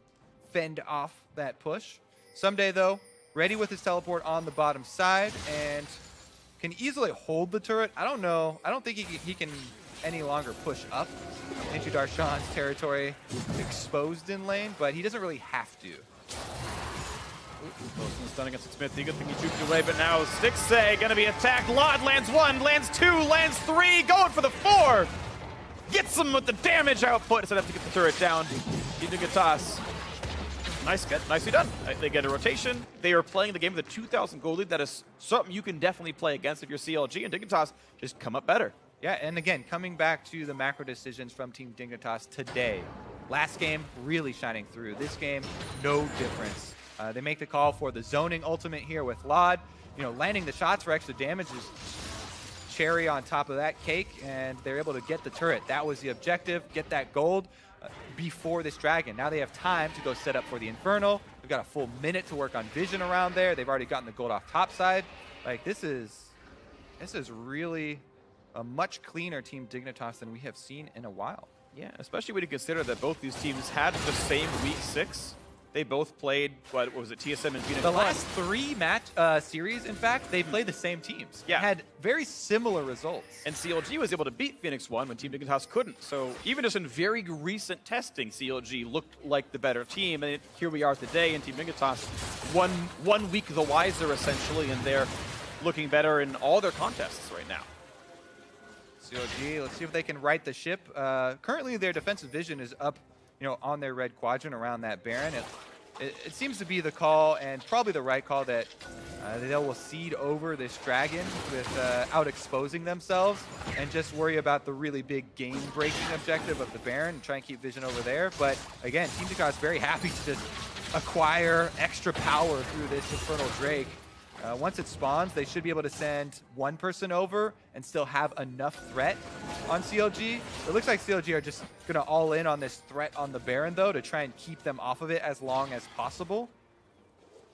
[SPEAKER 3] fend off that push. Someday, though, ready with his teleport on the bottom side and can easily hold the turret. I don't know. I don't think he can any longer push up into Darshan's territory exposed in lane, but he doesn't really have to.
[SPEAKER 2] Stun against Smithy. Good thing he juked away, but now Stixxay going to be attacked. Lod lands 1, lands 2, lands 3, going for the 4. Gets him with the damage output instead of to get the turret down. Dignitas. Nicely done. They get a rotation. They are playing the game with a 2,000 gold lead. That is something you can definitely play against if you're CLG, and Dignitas just come up better.
[SPEAKER 3] Yeah, and again, coming back to the macro decisions from Team Dignitas today. Last game, really shining through. This game, no difference. They make the call for the zoning ultimate here with Lod. Landing the shots for extra damage is cherry on top of that cake, and they're able to get the turret. That was the objective, get that gold before this dragon. Now they have time to go set up for the Infernal. They've got a full minute to work on vision around there. They've already gotten the gold off top side. Like, this is really a much cleaner Team Dignitas than we have seen in a while.
[SPEAKER 2] Yeah, especially when you consider that both these teams had the same week 6. They both played, what was it, TSM and Phoenix?
[SPEAKER 3] The last 3 match series, in fact, they played the same teams.
[SPEAKER 2] Yeah.
[SPEAKER 3] Had very similar results.
[SPEAKER 2] And CLG was able to beat Phoenix 1 when Team Dignitas couldn't. So even just in very recent testing, CLG looked like the better team. And here we are today, and Team Dignitas one week the wiser, essentially, and they're looking better in all their contests right now.
[SPEAKER 3] CLG, let's see if they can right the ship. Currently, their defensive vision is up, on their red quadrant around that Baron. It seems to be the call, and probably the right call, that they will seed over this dragon without exposing themselves and just worry about the really big game-breaking objective of the Baron and try and keep vision over there. But again, Team Dignitas is very happy to just acquire extra power through this Infernal Drake. Once it spawns, they should be able to send one person over and still have enough threat on CLG. It looks like CLG are just going to all in on this threat on the Baron, though, to try and keep them off of it as long as possible.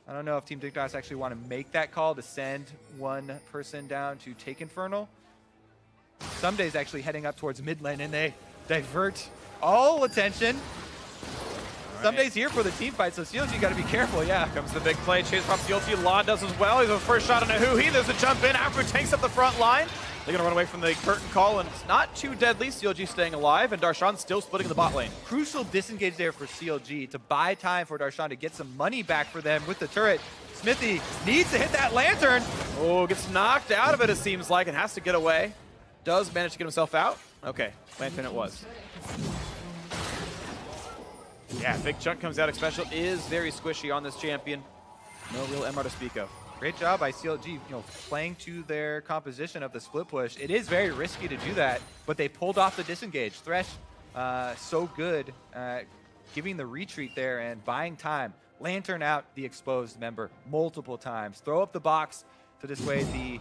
[SPEAKER 3] I don't know if Team Dignitas actually want to make that call to send one person down to take Infernal. Sumday's actually heading up towards mid lane, and they divert all attention. Sumday's here for the team fight, so CLG got to be careful, yeah.
[SPEAKER 2] Comes the big play, chase from CLG. Law does as well. He's the first shot on a Hoo-Hee. There's a jump in. Afro tanks up the front line. They're going to run away from the curtain call, and it's not too deadly. CLG staying alive, and Darshan still splitting in the bot lane.
[SPEAKER 3] Crucial disengage there for CLG to buy time for Darshan to get some money back for them with the turret. Smithy needs to hit that lantern.
[SPEAKER 2] Oh, gets knocked out of it, it seems like, and has to get away. Does manage to get himself out. Okay, lantern it was. Yeah, big chunk comes out. Special is very squishy on this champion. No real MR to speak of.
[SPEAKER 3] Great job by CLG, playing to their composition of the split push. It is very risky to do that, but they pulled off the disengage. Thresh, so good, giving the retreat there and buying time. Lantern out the exposed member multiple times. Throw up the box to dissuade the,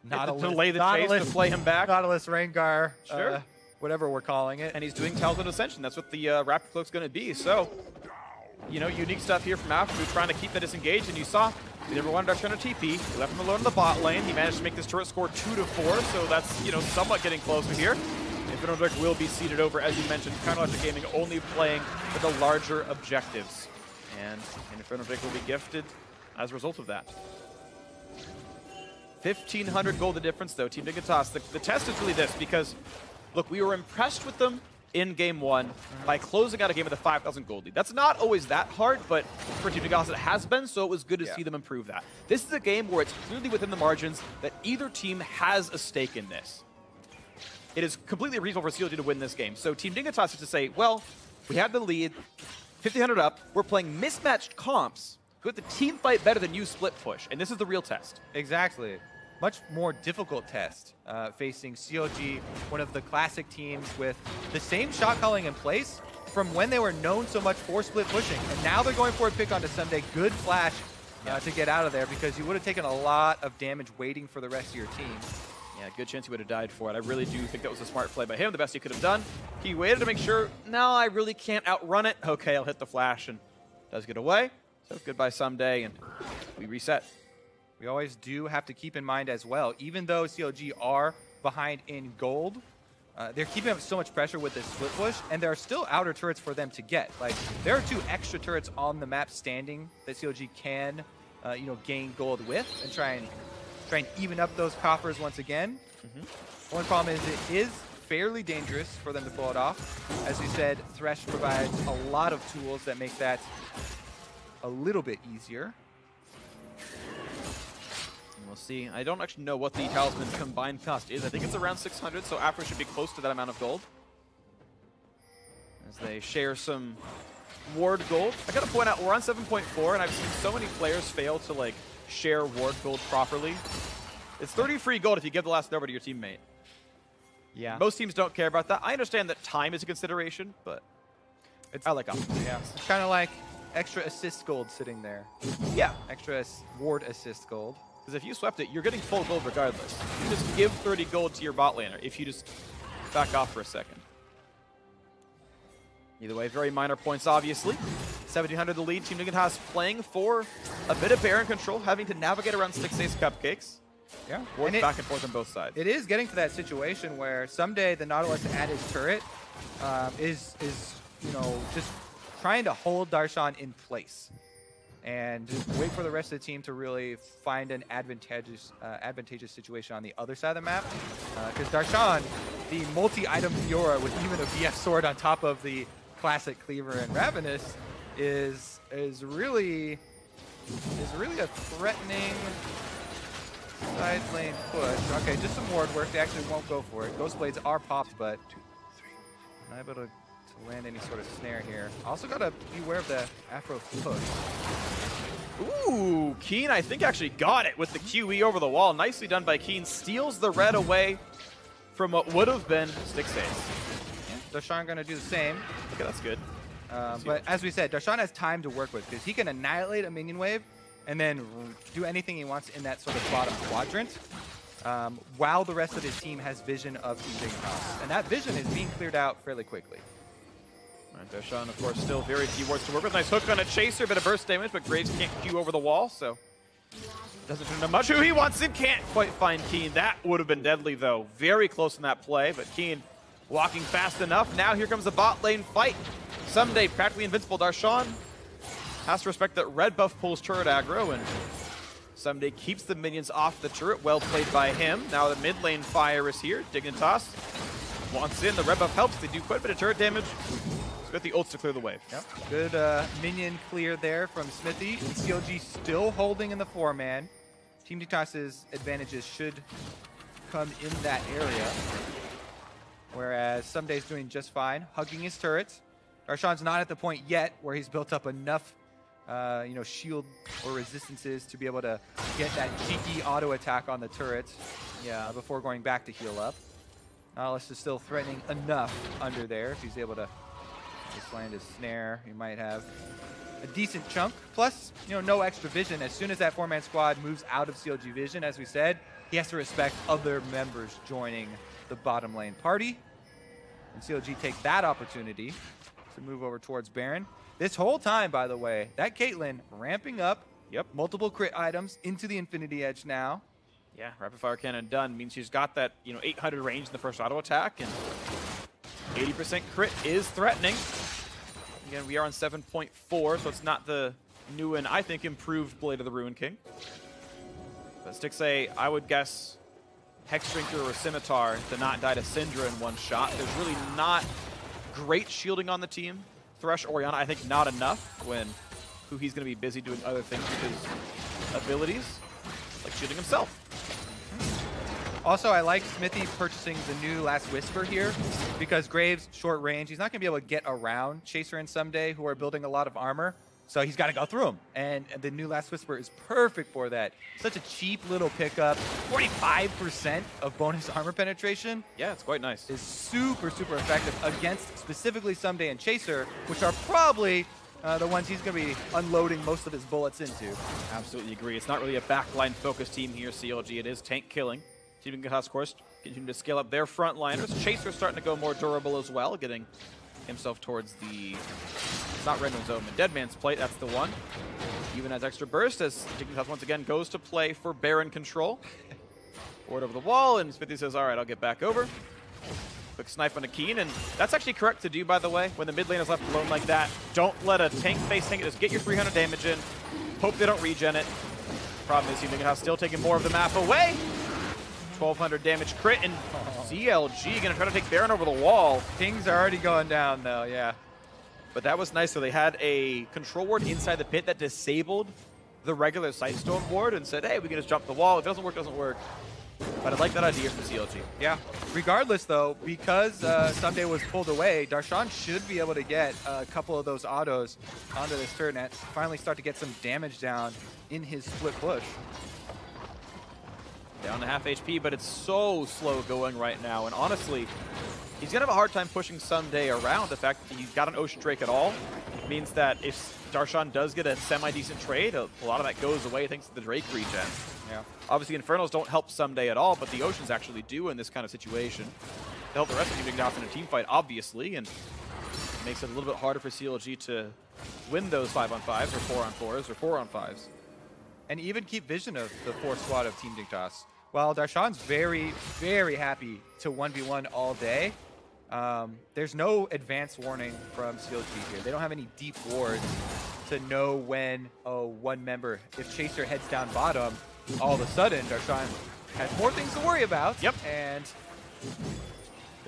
[SPEAKER 3] Nautilus.
[SPEAKER 2] To lay the chase, to play him back.
[SPEAKER 3] Nautilus, Rengar,
[SPEAKER 2] Sure.
[SPEAKER 3] Whatever we're calling it.
[SPEAKER 2] And he's doing Talisman Ascension. That's what the Raptor Cloak's going to be. So, unique stuff here from Alpha, who's trying to keep that disengaged. And you saw, we never wanted Darshan to TP. We left him alone in the bot lane. He managed to make this turret score 2-4. So that's, somewhat getting closer here. Infernal Drake will be seeded over, as you mentioned. Chronologic Gaming only playing for the larger objectives. And Infernal Drake will be gifted as a result of that. 1,500 gold the difference, though. Team Dignitas. The test is really this, because look, we were impressed with them in Game 1 by closing out a game with a 5,000 gold lead. That's not always that hard, but for Team Dignitas it has been, so it was good to see them improve that. This is a game where it's clearly within the margins that either team has a stake in this. It is completely reasonable for CLG to win this game. So Team Dignitas is to say, well, we have the lead, 1,500 up, we're playing mismatched comps, with the team fight better than you split push, and this is the real test.
[SPEAKER 3] Exactly. Much more difficult test facing CLG, one of the classic teams with the same shot calling in place from when they were known so much for split pushing. And now they're going for a pick onto Sunday. Good flash to get out of there, because you would have taken a lot of damage waiting for the rest of your team.
[SPEAKER 2] Yeah, good chance he would have died for it. I really do think that was a smart play by him, the best he could have done. He waited to make sure, no, I really can't outrun it. Okay, I'll hit the flash, and does get away. So goodbye Someday, and we reset.
[SPEAKER 3] We always do have to keep in mind as well, even though CLG are behind in gold, they're keeping up so much pressure with this split push, and there are still outer turrets for them to get. Like, there are 2 extra turrets on the map standing that CLG can, gain gold with and try and even up those coffers once again. One problem is it is fairly dangerous for them to pull it off. As we said, Thresh provides a lot of tools that make that a little bit easier.
[SPEAKER 2] We'll see. I don't actually know what the Talisman's combined cost is. I think it's around 600, so Afro should be close to that amount of gold. As they share some ward gold. I gotta point out, we're on 7.4, and I've seen so many players fail to, share ward gold properly. It's 30 free gold if you give the last over to your teammate.
[SPEAKER 3] Yeah.
[SPEAKER 2] Most teams don't care about that. I understand that time is a consideration, but I like options.
[SPEAKER 3] Yeah. It's kind of like extra assist gold sitting there.
[SPEAKER 2] Yeah.
[SPEAKER 3] Extra ward assist gold.
[SPEAKER 2] Because if you swept it, you're getting full gold regardless. You just give 30 gold to your bot laner if you just back off for a second. Either way, very minor points, obviously. 1,700 the lead. Team Dignitas playing for a bit of Baron control, having to navigate around 6 ace cupcakes.
[SPEAKER 3] Yeah.
[SPEAKER 2] Wards back and forth on both sides.
[SPEAKER 3] It is getting to that situation where someday the Nautilus at his turret is just trying to hold Darshan in place and wait for the rest of the team to really find an advantageous situation on the other side of the map. Because Darshan, the multi-item Fiora with even a VF sword on top of the classic Cleaver and Ravenous, is really a threatening Side lane push. Okay, just some ward work. They actually won't go for it. Ghost Blades are popped, but not able to land any sort of snare here. Also got to be aware of the Afro push.
[SPEAKER 2] Ooh, Keen, I think, actually got it with the QE over the wall. Nicely done by Keen. Steals the red away from what would have been Stick Saves.
[SPEAKER 3] Yeah, Darshan going to do the same.
[SPEAKER 2] Okay, that's good.
[SPEAKER 3] But as we said, Darshan has time to work with because he can annihilate a minion wave and then do anything he wants in that sort of bottom quadrant, while the rest of his team has vision of Team Dignitas. And that vision is being cleared out fairly quickly.
[SPEAKER 2] Right, Darshan, of course, still very few wards to work with. Nice hook on a Chaser, bit of burst damage, but Graves can't Q over the wall, so doesn't know much who he wants and can't quite find Keen. That would have been deadly, though. Very close in that play, but Keen walking fast enough. Now here comes the bot lane fight. Someday practically invincible Darshan has to respect that red buff pulls turret aggro, and Someday keeps the minions off the turret. Well played by him. Now the mid lane fire is here. Dignitas wants in. The red buff helps. They do quite a bit of turret damage. He's got the ults to clear the wave.
[SPEAKER 3] Yep. Good minion clear there from Smithy. CLG still holding in the 4-man. Team Dignitas' advantages should come in that area. Whereas Someday's doing just fine, hugging his turrets. Darshan's not at the point yet where he's built up enough shield or resistances to be able to get that cheeky auto attack on the turrets before going back to heal up. Nautilus is still threatening enough under there. If he's able to just land his snare, he might have a decent chunk. Plus, no extra vision. As soon as that 4-man squad moves out of CLG vision, as we said, he has to respect other members joining the bottom lane party. And CLG take that opportunity to move over towards Baron. This whole time, by the way, that Caitlyn ramping up.
[SPEAKER 2] Yep.
[SPEAKER 3] Multiple crit items into the Infinity Edge now.
[SPEAKER 2] Yeah, rapid fire cannon done means she's got that 800 range in the first auto attack, and 80% crit is threatening. Again, we are on 7.4, so it's not the new and I think improved Blade of the Ruin King. But Stixay, I would guess Hex Drinker or Scimitar to not die to Syndra in one shot. There's really not great shielding on the team. Thresh, Orianna, I think not enough when he's going to be busy doing other things with his abilities, like shooting himself.
[SPEAKER 3] Also, I like Smithy purchasing the new Last Whisper here because Graves, short range, he's not going to be able to get around Chaser and Someday, who are building a lot of armor. So he's got to go through them. And the new Last Whisper is perfect for that. Such a cheap little pickup. 45% of bonus armor penetration.
[SPEAKER 2] Yeah, it's quite nice.
[SPEAKER 3] Is super, super effective against specifically Someday and Chaser, which are probably the ones he's going to be unloading most of his bullets into.
[SPEAKER 2] Absolutely agree. It's not really a backline focused team here, CLG. It is tank killing. Team Dignitas, of course, continue to scale up their frontliners. Chaser's starting to go more durable as well, getting himself towards the... It's not Random Zone, but Dead Man's Plate, that's the one. Even has extra burst as Dignitas once again goes to play for Baron control. Forward over the wall, and Smithy says, all right, I'll get back over. Quick snipe on a Keen, and that's actually correct to do, by the way. When the mid lane is left alone like that, don't let a tank face tank it. Just get your 300 damage in. Hope they don't regen it. Problem is, Team Dignitas still taking more of the map away. 1,200 damage crit, and CLG gonna try to take Baron over the wall.
[SPEAKER 3] Things are already going down, though, yeah.
[SPEAKER 2] But that was nice. So they had a control ward inside the pit that disabled the regular Sightstone ward and said, hey, we can just jump the wall. If it doesn't work, doesn't work. But I like that idea from CLG.
[SPEAKER 3] Yeah. Regardless, though, because Someday was pulled away, Darshan should be able to get a couple of those autos onto this turret and finally start to get some damage down in his split push.
[SPEAKER 2] Down to half HP, but it's so slow going right now. And honestly, he's going to have a hard time pushing Someday around. The fact that he's got an Ocean Drake at all means that if Darshan does get a semi-decent trade, a lot of that goes away thanks to the Drake regen.
[SPEAKER 3] Yeah.
[SPEAKER 2] Obviously, Infernals don't help Someday at all, but the Oceans actually do in this kind of situation. They help the rest of Team Dignitas in a team fight, obviously, and it makes it a little bit harder for CLG to win those 5-on-5s or 4-on-4s or 4-on-5s.
[SPEAKER 3] And even keep vision of the 4th squad of Team Dignitas. While Darshan's very, very happy to 1v1 all day, there's no advance warning from CLG here. They don't have any deep wards to know when one member, if Chaser heads down bottom, all of a sudden Darshan has more things to worry about.
[SPEAKER 2] Yep.
[SPEAKER 3] And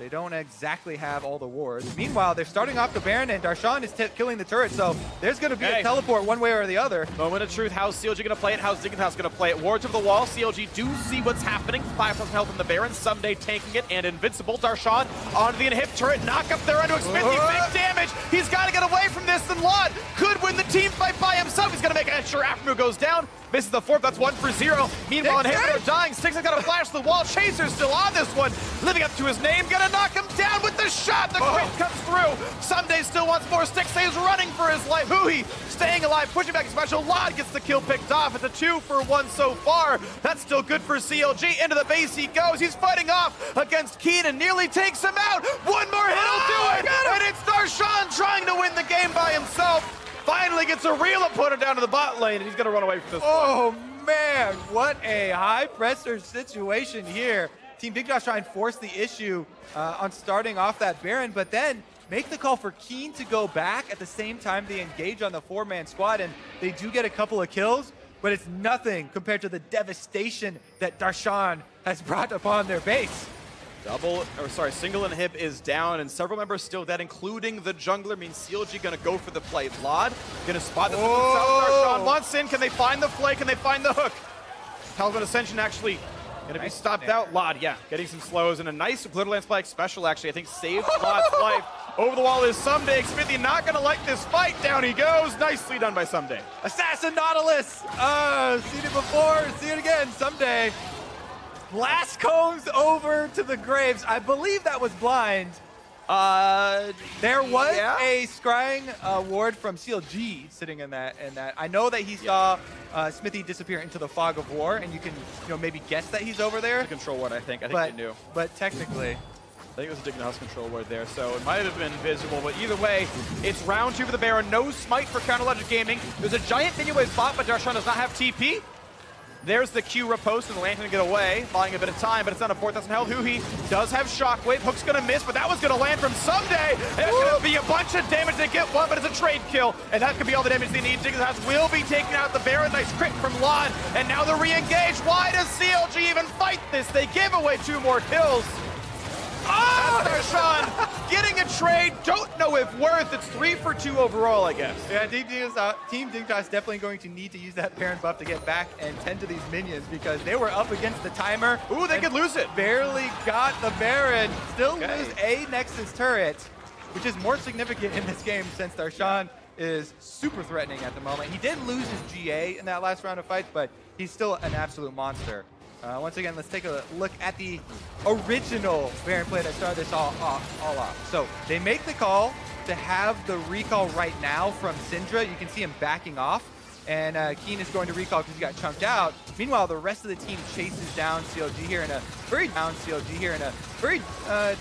[SPEAKER 3] They don't exactly have all the wards. Meanwhile, they're starting off the Baron, and Darshan is killing the turret, so there's going to be a teleport one way or the other.
[SPEAKER 2] Moment of truth. How's CLG going to play it? How's Dignitas going to play it? Wards over the wall. CLG do see what's happening. 5,000 health on the Baron. Someday taking it, and Invincible. Darshan onto the inhib turret. Knock up there onto Xmithie. Big damage. He's got to get away from this, and Lod could win the team fight by himself. He's going to make it. Sure, Aftermove goes down. Misses the fourth. That's 1-for-0. Meanwhile, Inhibitor dying. Styx has got to flash the wall. Chaser's still on this one. Living up to his name. Gonna knock him down with the shot. The crit comes through. Someday still wants more. Styx is running for his life. Huhi staying alive. Pushing back his special. Lod gets the kill picked off. It's a 2-for-1 so far. That's still good for CLG. Into the base he goes. He's fighting off against Keen and nearly takes him out. One more hit will do it. And it's Darshan trying to win the game by himself. Finally gets a real opponent down to the bot lane, and he's going to run away from this
[SPEAKER 3] one. Man, what a high-pressure situation here. Team Dignitas try and force the issue on starting off that Baron, but then make the call for Keen to go back at the same time they engage on the 4-man squad, and they do get a couple of kills, but it's nothing compared to the devastation that Darshan has brought upon their base.
[SPEAKER 2] Single inhib is down, and several members still dead, including the jungler. Means CLG gonna go for the play. Lod gonna spot the Darshan wants in. Can they find the play? Can they find the hook? Talisman Ascension actually gonna be stopped out. Lod, getting some slows, and a nice Glitterland Spike special actually, I think, saved Lod's life. Over the wall is Someday. Xmithie not gonna like this fight. Down he goes. Nicely done by Someday.
[SPEAKER 3] Assassin Nautilus! Seen it before, see it again. Someday. Blast combs over to the graves. I believe that was blind. There was a scrying ward from CLG sitting in that. I know that he saw Xmithie disappear into the fog of war, and you can maybe guess that he's over there.
[SPEAKER 2] The control ward, I think they knew.
[SPEAKER 3] But technically,
[SPEAKER 2] I think it was a Dignitas control ward there, so it might have been visible, but either way, it's round 2 for the Baron. No smite for Counter Legend Gaming. There's a giant Minue's bot, but Darshan does not have TP. There's the Q riposte, and the Lantern to get away, buying a bit of time, but it's not a 4,000 health. Huhi does have Shockwave. Hook's gonna miss, but that was gonna land from Someday. It's gonna be a bunch of damage. They get one, but it's a trade kill, and that could be all the damage they need. Dignitas will be taking out the Baron. Nice crit from Lod, and now they're re-engaged. Why does CLG even fight this? They give away 2 more kills. Darshan getting a trade. Don't know if worth. It's 3-for-2 overall, I guess.
[SPEAKER 3] Yeah, Team Dignitas definitely going to need to use that Baron buff to get back and tend to these minions because they were up against the timer.
[SPEAKER 2] Ooh, they could lose it.
[SPEAKER 3] Barely got the Baron. Still lose a Nexus turret, which is more significant in this game since Darshan is super threatening at the moment. He did lose his GA in that last round of fights, but he's still an absolute monster. Once again, let's take a look at the original Baron play that started this all off. So they make the call to have the recall right now from Syndra. You can see him backing off, and Keen is going to recall because he got chunked out. Meanwhile, the rest of the team chases down CLG here in a very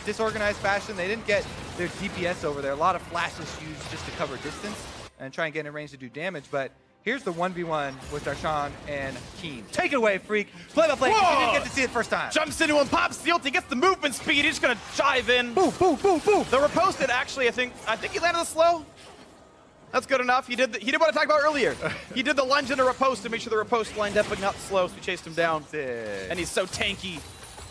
[SPEAKER 3] disorganized fashion. They didn't get their DPS over there. A lot of flashes used just to cover distance and try and get in range to do damage, but here's the 1v1 with Darshan and Keen. Take it away, Freak. Play by play. You didn't get to see it first time.
[SPEAKER 2] Jumps into him, pops the ult. He gets the movement speed. He's just gonna dive in.
[SPEAKER 3] Boom, boom, boom, boom.
[SPEAKER 2] The riposted actually, I think he landed the slow. That's good enough. He did what I talked about earlier. He did the lunge and a riposte to make sure the riposte lined up, but not slow. So we chased him down. And he's so tanky.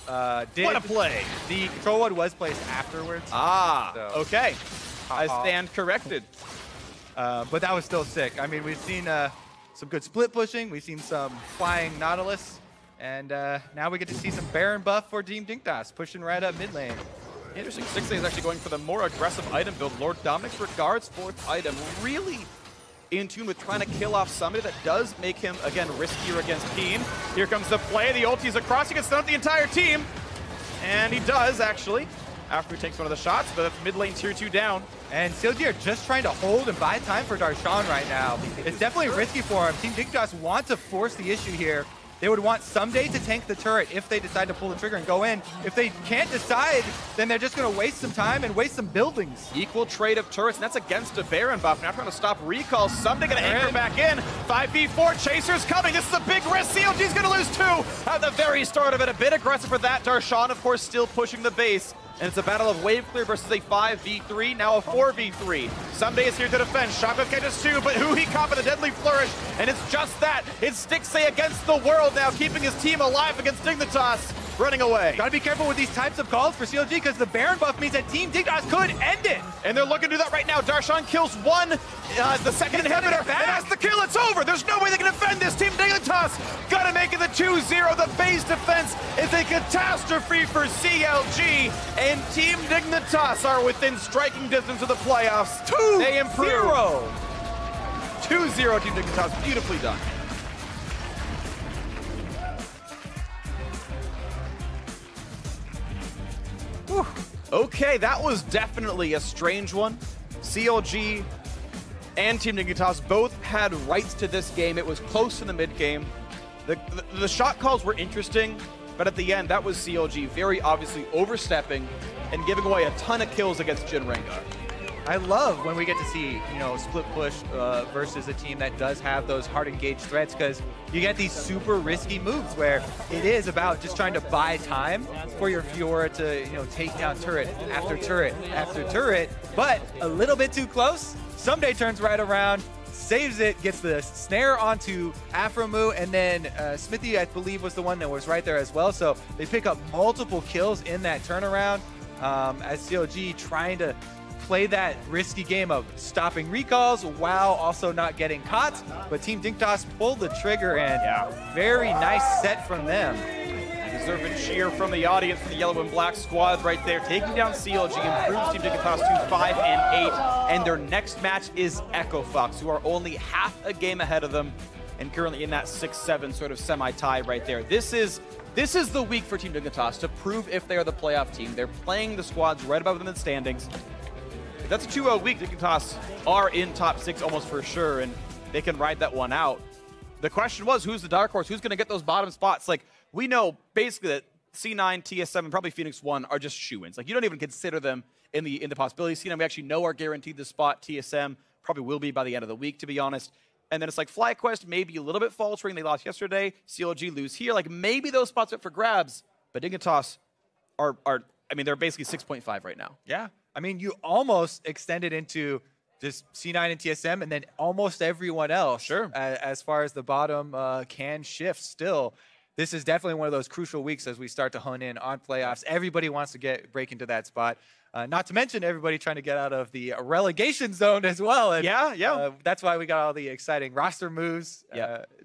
[SPEAKER 2] What a play.
[SPEAKER 3] The control ward was placed afterwards.
[SPEAKER 2] Okay. I stand corrected.
[SPEAKER 3] But that was still sick. I mean, we've seen some good split pushing. We've seen some flying Nautilus. And now we get to see some Baron buff for Team Dignitas, pushing right up mid lane.
[SPEAKER 2] Interesting. 6 is actually going for the more aggressive item build. Lord Dominic's regards 4th item. Really in tune with trying to kill off somebody that does make him, again, riskier against Keen. Here comes the play. The ulti's across. He gets stun the entire team. And he does, actually, after he takes one of the shots. But that's mid lane tier 2 down.
[SPEAKER 3] And CLG are just trying to hold and buy time for Darshan right now. It's definitely risky for him. Team Dignitas want to force the issue here. They would want Someday to tank the turret if they decide to pull the trigger and go in. If they can't decide, then they're just going to waste some time and waste some buildings.
[SPEAKER 2] Equal trade of turrets, and that's against a Baron buff. Now trying to stop recalls. Someday going to anchor back in. 5v4, Chaser's coming. This is a big risk. CLG's going to lose 2 at the very start of it. A bit aggressive for that. Darshan, of course, still pushing the base. And it's a battle of wave clear versus a 5v3, now a 4v3. Someday is here to defend. Shockwave catches 2, but Huhi caught by the deadly flourish, and it's just that. It's Stixay against the world now, keeping his team alive against Dignitas. running away.
[SPEAKER 3] Gotta be careful with these types of calls for CLG because the Baron buff means that Team Dignitas could end it.
[SPEAKER 2] And they're looking to do that right now. Darshan kills one, the second inhibitor, and has the kill. It's over. There's no way they can defend this. Team Dignitas gotta make it the 2-0. The base defense is a catastrophe for CLG, and Team Dignitas are within striking distance of the playoffs. They improve. 2-0 Team Dignitas. Beautifully done. Whew. Okay, that was definitely a strange one. CLG and Team Dignitas both had rights to this game. It was close in the mid game. The shot calls were interesting, but at the end, that was CLG very obviously overstepping and giving away a ton of kills against Jin Rengar.
[SPEAKER 3] I love when we get to see, split push versus a team that does have those hard engaged threats, because you get these super risky moves where it is about just trying to buy time for your Fiora to, take down turret after turret after turret, but a little bit too close. Someday turns right around, saves it, gets the snare onto Afromu, and then Smithy, I believe, was the one that was right there as well. So they pick up multiple kills in that turnaround as CLG trying to play that risky game of stopping recalls while also not getting caught. But Team Dignitas pulled the trigger, and very nice set from them.
[SPEAKER 2] Deserving cheer from the audience for the yellow and black squad right there. Taking down CLG improves Team Dignitas to 5-8, and their next match is Echo Fox, who are only half a game ahead of them and currently in that 6-7 sort of semi-tie right there. This is the week for Team Dignitas to prove if they are the playoff team. They're playing the squads right above them in the standings. If that's a 2-0 week, Dignitas are in top 6 almost for sure, and they can ride that one out. The question was, who's the dark horse? Who's going to get those bottom spots? Like, we know basically that C9, TSM, and probably Phoenix 1 are just shoo-ins. Like, you don't even consider them in the possibility. C9, we actually know are guaranteed the spot. TSM probably will be by the end of the week, to be honest. And then it's like FlyQuest, maybe a little bit faltering. They lost yesterday. CLG lose here. Like, maybe those spots are up for grabs. But Dignitas are they're basically 6.5 right now.
[SPEAKER 3] Yeah. I mean, you almost extended into just C9 and TSM, and then almost everyone else.
[SPEAKER 2] Sure.
[SPEAKER 3] As far as the bottom can shift still. This is definitely one of those crucial weeks as we start to hone in on playoffs. Everybody wants to break into that spot. Not to mention everybody trying to get out of the relegation zone as well. And, that's why we got all the exciting roster moves.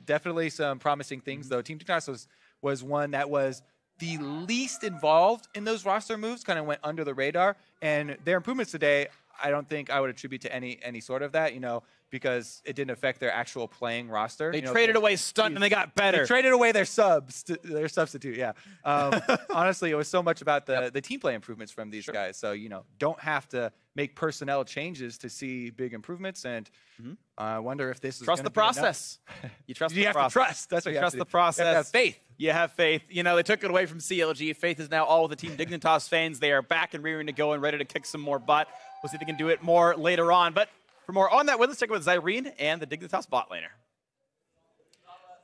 [SPEAKER 3] Definitely some promising things, though. Team Dignitas was one that was the least involved in those roster moves, kind of went under the radar. And their improvements today, I don't think I would attribute to any sort of that, because it didn't affect their actual playing roster.
[SPEAKER 2] They traded away Stunt and they got better.
[SPEAKER 3] They traded away their substitute, yeah. Honestly, it was so much about the team play improvements from these guys. So, don't have to make personnel changes to see big improvements. And I wonder if this is
[SPEAKER 2] trust the process. You trust the process.
[SPEAKER 3] You have to trust. That's what you
[SPEAKER 2] trust
[SPEAKER 3] have to
[SPEAKER 2] the process.
[SPEAKER 3] You have to have faith.
[SPEAKER 2] You have faith. They took it away from CLG. Faith is now all with the Team Dignitas fans. They are back and rearing to go and ready to kick some more butt. We'll see if they can do it more later on. But for more on that, let's check with Zyrene and the Dignitas bot laner.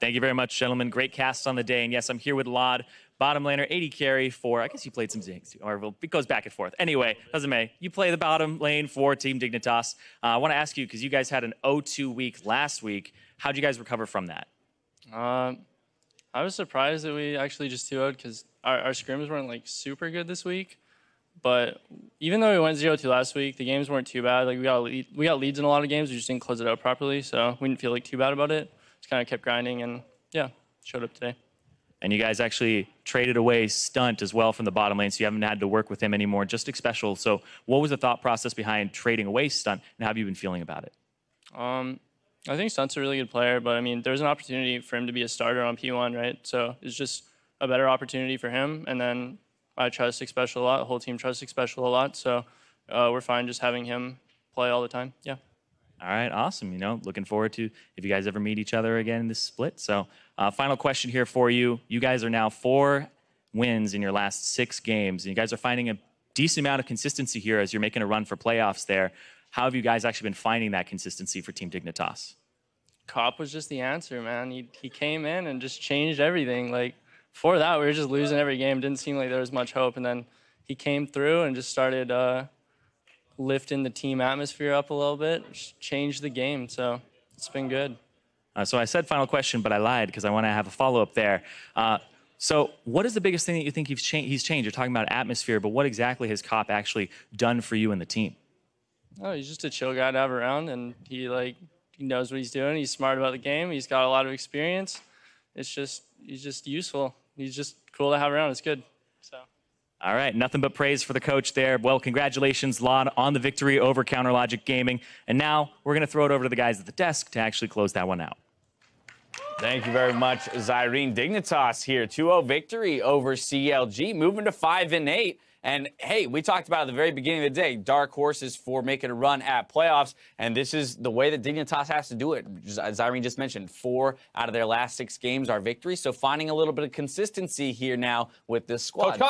[SPEAKER 4] Thank you very much, gentlemen. Great cast on the day. And yes, I'm here with Lod, bottom laner, 80 carry for, I guess you played some Zings, or it goes back and forth. Anyway, doesn't matter. You play the bottom lane for Team Dignitas. I want to ask you, because you guys had an 0-2 week last week, how'd you guys recover from that?
[SPEAKER 5] I was surprised that we actually just 2-0'd because our scrims weren't like super good this week. But even though we went 0-2 last week, the games weren't too bad. Like we got leads in a lot of games. We just didn't close it out properly, so we didn't feel like too bad about it. Just kind of kept grinding and showed up today.
[SPEAKER 4] And you guys actually traded away Stunt as well from the bottom lane, so you haven't had to work with him anymore. Just Special. So what was the thought process behind trading away Stunt, and how have you been feeling about it?
[SPEAKER 5] I think Stunt's a really good player, but I mean, there's an opportunity for him to be a starter on P1, right? So it's just a better opportunity for him, and then I trust Special a lot. The whole team trusts Special a lot, so we're fine just having him play all the time. Yeah.
[SPEAKER 4] All right, awesome. Looking forward to if you guys ever meet each other again in this split. So final question here for you. You guys are now 4 wins in your last 6 games, and you guys are finding a decent amount of consistency here as you're making a run for playoffs there. How have you guys actually been finding that consistency for Team Dignitas?
[SPEAKER 5] Cop was just the answer, man. He came in and just changed everything. Like, before that, we were just losing every game. Didn't seem like there was much hope. And then he came through and just started lifting the team atmosphere up a little bit, just changed the game. So it's been good.
[SPEAKER 4] So I said final question, but I lied because I want to have a follow-up there. So what is the biggest thing that you think he's changed? You're talking about atmosphere, but what exactly has Cop actually done for you and the team?
[SPEAKER 5] Oh, he's just a chill guy to have around, and he knows what he's doing. He's smart about the game. He's got a lot of experience. He's just useful. He's just cool to have around. It's good. So.
[SPEAKER 4] All right, nothing but praise for the coach there. Well, congratulations, Lon, on the victory over Counterlogic Gaming. And now we're going to throw it over to the guys at the desk to actually close that one out.
[SPEAKER 6] Thank you very much, Zyrene. Dignitas here, 2-0 victory over CLG, moving to 5-8. And hey, we talked about at the very beginning of the day, dark horses for making a run at playoffs, and this is the way that Dignitas has to do it. As Zyrene just mentioned, 4 out of their last 6 games are victories, so finding a little bit of consistency here now with this squad.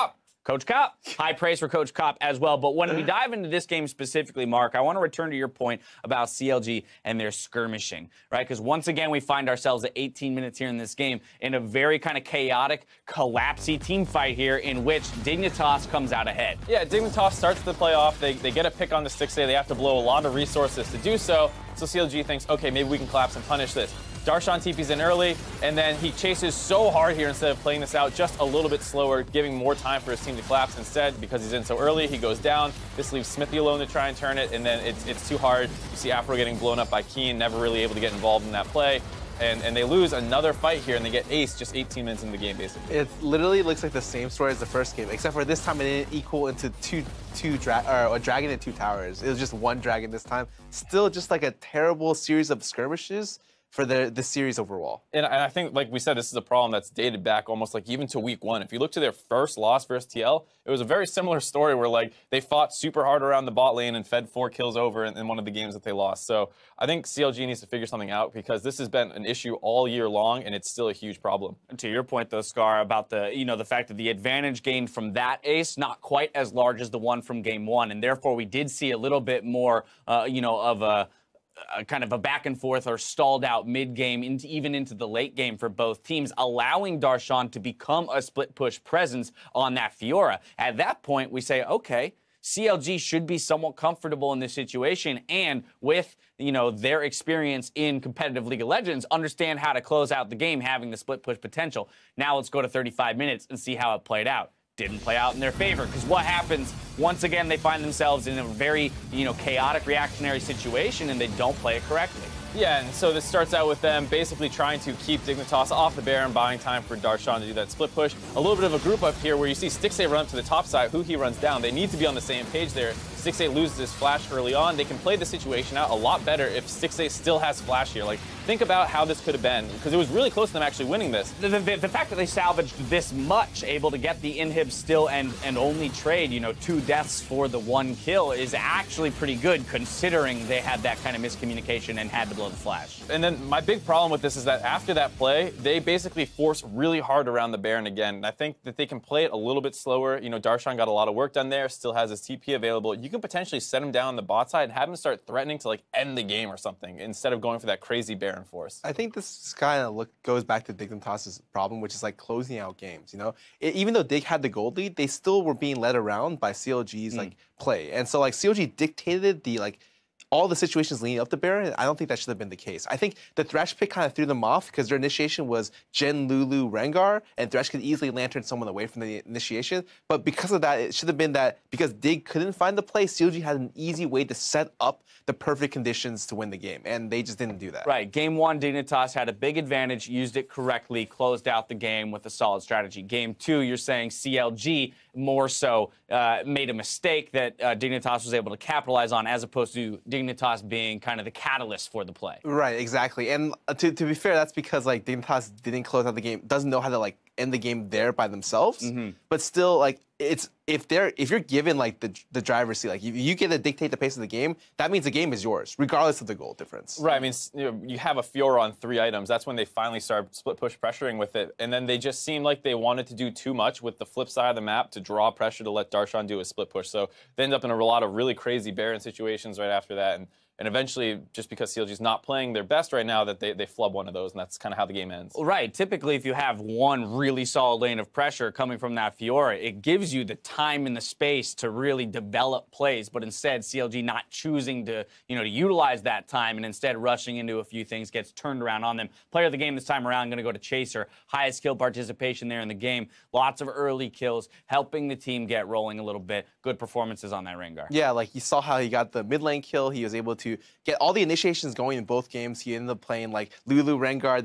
[SPEAKER 6] Coach Cop, high praise for Coach Cop as well. But when we dive into this game specifically, Mark, I want to return to your point about CLG and their skirmishing, right? Because once again, we find ourselves at 18 minutes here in this game in a very kind of chaotic, collapsy team fight here in which Dignitas comes out ahead.
[SPEAKER 7] Yeah, Dignitas starts the playoff. They get a pick on the stick today. They have to blow a lot of resources to do so. So CLG thinks, okay, maybe we can collapse and punish this. Darshan TP's in early, and then he chases so hard here instead of playing this out just a little bit slower, giving more time for his team to collapse. Instead, because he's in so early, he goes down. This leaves Smithy alone to try and turn it, and then it's too hard. You see Afro getting blown up by Keen, never really able to get involved in that play. And they lose another fight here, and they get aced just 18 minutes into the game, basically.
[SPEAKER 8] It literally looks like the same story as the first game, except for this time it didn't equal into a dragon and 2 towers. It was just 1 dragon this time. Still just like a terrible series of skirmishes for the series overall.
[SPEAKER 7] And I think, like we said, this is a problem that's dated back almost like even to week 1. If you look to their first loss versus TL, it was a very similar story where like they fought super hard around the bot lane and fed 4 kills over in one of the games that they lost. So I think CLG needs to figure something out because this has been an issue all year long and it's still a huge problem.
[SPEAKER 6] And to your point though, Scar, about the fact that the advantage gained from that ace, not quite as large as the one from game 1. And therefore we did see a little bit more, of a kind of a back and forth or stalled out mid-game even into the late game for both teams, allowing Darshan to become a split push presence on that Fiora. At that point, we say, okay, CLG should be somewhat comfortable in this situation and with, their experience in competitive League of Legends, understand how to close out the game having the split push potential. Now let's go to 35 minutes and see how it played out. Didn't play out in their favor because what happens once again they find themselves in a very chaotic reactionary situation and they don't play it correctly.
[SPEAKER 7] Yeah, and so this starts out with them basically trying to keep Dignitas off the Baron, buying time for Darshan to do that split push. A little bit of a group up here where you see Stixay run up to the top side, who he runs down. They need to be on the same page there. Stixay loses his flash early on. They can play the situation out a lot better if Stixay still has flash here. Like, think about how this could have been, because it was really close to them actually winning this.
[SPEAKER 6] The fact that they salvaged this much, able to get the inhib still and only trade, 2 deaths for the 1 kill is actually pretty good considering they had that kind of miscommunication and had to blow the flash.
[SPEAKER 7] And then my big problem with this is that after that play, they basically force really hard around the Baron again. And I think that they can play it a little bit slower. Darshan got a lot of work done there, still has his TP available. You can potentially set him down on the bot side and have him start threatening to end the game or something instead of going for that crazy Baron force.
[SPEAKER 8] I think this kind of goes back to Dignitas' problem, which is closing out games. Even though Dig had the gold lead, they still were being led around by CLG's play, and so CLG dictated the all the situations leading up to Baron. I don't think that should have been the case. I think the Thresh pick kind of threw them off because their initiation was Jhin, Lulu, Rengar, and Thresh could easily lantern someone away from the initiation. But because of that, it should have been that because Dig couldn't find the play, CLG had an easy way to set up the perfect conditions to win the game, and they just didn't do that.
[SPEAKER 6] Right. Game 1, Dignitas had a big advantage, used it correctly, closed out the game with a solid strategy. Game 2, you're saying CLG more so made a mistake that Dignitas was able to capitalize on, as opposed to Dignitas being kind of the catalyst for the play.
[SPEAKER 8] Right, exactly. And to be fair, that's because Dignitas didn't close out the game, doesn't know how to end the game there by themselves. But still, it's if you're given the driver's seat, if you get to dictate the pace of the game, that means the game is yours, regardless of the goal difference.
[SPEAKER 7] Right. I mean, you have a Fiora on 3 items. That's when they finally start split push pressuring with it, and then they just seemed like they wanted to do too much with the flip side of the map to draw pressure to let Darshan do a split push. So they end up in a lot of really crazy Baron situations right after that, and and eventually, just because CLG's not playing their best right now, that they flub one of those, and that's kind of how the game ends.
[SPEAKER 6] Right. Typically, if you have one really solid lane of pressure coming from that Fiora, it gives you the time and the space to really develop plays. But instead, CLG not choosing to, to utilize that time and instead rushing into a few things gets turned around on them. Player of the game this time around going to go to Chaser. Highest kill participation there in the game. Lots of early kills, helping the team get rolling a little bit. Good performances on that Rengar.
[SPEAKER 8] Yeah, like you saw how he got the mid lane kill. He was able to get all the initiations going in both games. He ended up playing like Lulu, Rengar.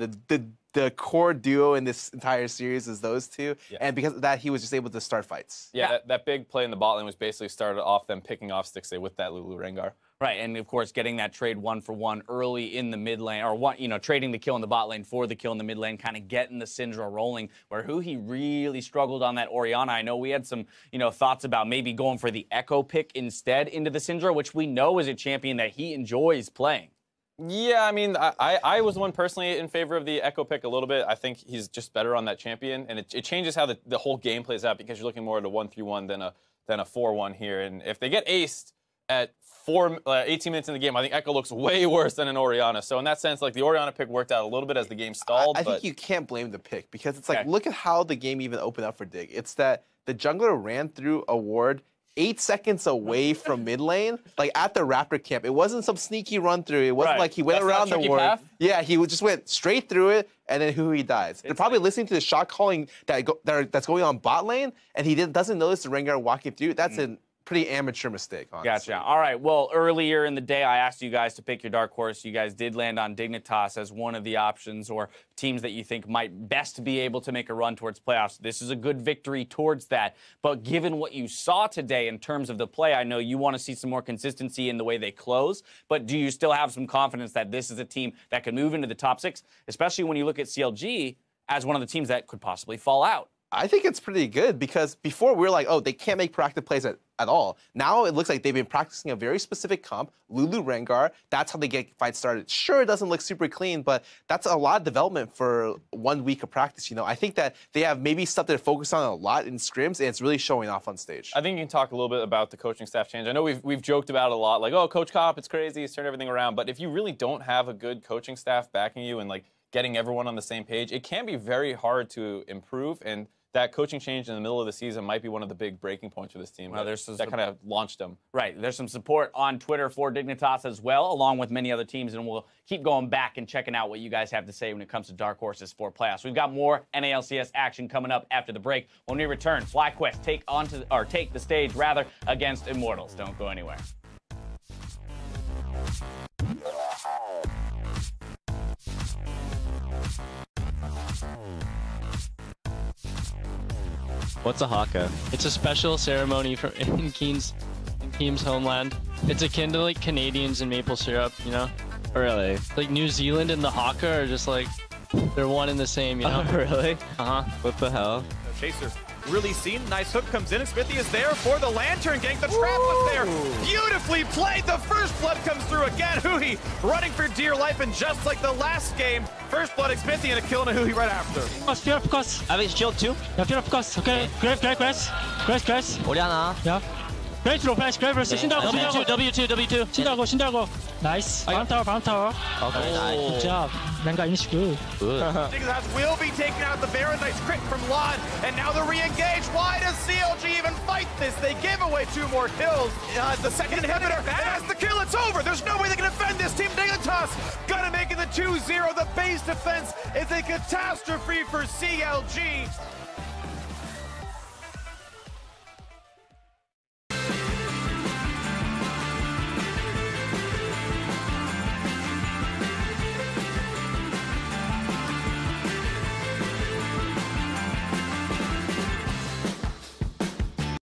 [SPEAKER 8] The core duo in this entire series is those two. Yeah. And because of that, he was just able to start fights.
[SPEAKER 7] Yeah, that big play in the bot lane was basically started off them picking off Stixxay with that Lulu Rengar.
[SPEAKER 6] Right, and of course, getting that trade 1-for-1 early in the mid lane, or trading the kill in the bot lane for the kill in the mid lane, kind of getting the Syndra rolling. Where he really struggled on that Orianna. I know we had some, thoughts about maybe going for the Echo pick instead into the Syndra, which we know is a champion that he enjoys playing.
[SPEAKER 7] Yeah, I mean, I was the one personally in favor of the Echo pick a little bit. I think he's just better on that champion, and it changes how the whole game plays out because you're looking more at a 1-3-1 than a 4-1 here. And if they get aced at 18 minutes in the game, I think Echo looks way worse than an Orianna. So in that sense, like the Orianna pick worked out a little bit as the game stalled.
[SPEAKER 8] I think you can't blame the pick because it's like, look at how the game even opened up for Dig. It's that the jungler ran through a ward 8 seconds away from mid lane, like at the Raptor camp. It wasn't some sneaky run through. It wasn't like he went around the ward. Path? Yeah, he just went straight through it, and then he dies. They're probably listening to the shot calling that's going on bot lane, and he doesn't notice the Rengar walking through. That's a pretty amateur mistake, honestly.
[SPEAKER 6] Gotcha. All right. Well, earlier in the day, I asked you guys to pick your dark horse. You guys did land on Dignitas as one of the options or teams that you think might best be able to make a run towards playoffs. This is a good victory towards that. But given what you saw today in terms of the play, I know you want to see some more consistency in the way they close. But do you still have some confidence that this is a team that can move into the top 6, especially when you look at CLG as one of the teams that could possibly fall out?
[SPEAKER 8] I think it's pretty good because before we were like, oh, they can't make proactive plays at all. Now it looks like they've been practicing a very specific comp, Lulu Rengar. That's how they get fights started. Sure, it doesn't look super clean, but that's a lot of development for 1 week of practice. I think that they have maybe stuff they're focused on a lot in scrims, and it's really showing off on stage.
[SPEAKER 7] I think you can talk a little bit about the coaching staff change. I know we've joked about it a lot, like, oh, Coach Kopp, it's crazy, he's turned everything around. But if you really don't have a good coaching staff backing you and like getting everyone on the same page, it can be very hard to improve. And that coaching change in the middle of the season might be one of the big breaking points for this team.
[SPEAKER 6] Well,
[SPEAKER 7] that kind of launched them.
[SPEAKER 6] Right. There's some support on Twitter for Dignitas as well, along with many other teams, and we'll keep going back and checking out what you guys have to say when it comes to dark horses for playoffs. We've got more NALCS action coming up after the break. When we return, FlyQuest take the stage against Immortals. Don't go anywhere.
[SPEAKER 9] What's a haka?
[SPEAKER 5] It's a special ceremony in Keem's homeland. It's akin to like Canadians and maple syrup,
[SPEAKER 9] Really?
[SPEAKER 5] Like New Zealand and the haka are just like, they're one and the same,
[SPEAKER 9] Oh, really?
[SPEAKER 5] Uh-huh.
[SPEAKER 9] What the hell?
[SPEAKER 2] Chaser really seen. Nice hook comes in, and Smithy is there for the lantern gank. The trap was there. Beautifully played. The first blood comes through again. Huhi running for dear life, and just like the last game, first blood Smithy and a kill and a Huhi right after.
[SPEAKER 10] Fear of course.
[SPEAKER 9] I have shield too.
[SPEAKER 10] Yeah, fear of course. Okay, Grace.
[SPEAKER 9] Orianna.
[SPEAKER 10] Yeah. Great throw flash, great versus
[SPEAKER 5] W2.
[SPEAKER 10] 신다고. Nice. Farm tower.
[SPEAKER 9] Okay, nice.
[SPEAKER 10] Good job. Rengar is good.
[SPEAKER 2] Dignitas will be taking out the Baron. Nice crit from Lod, and now the re-engage. Why does CLG even fight this? They give away 2 more kills. The second inhibitor has the kill. It's over. There's no way they can defend this team. Dignitas gonna make it the 2-0. The base defense is a catastrophe for CLG.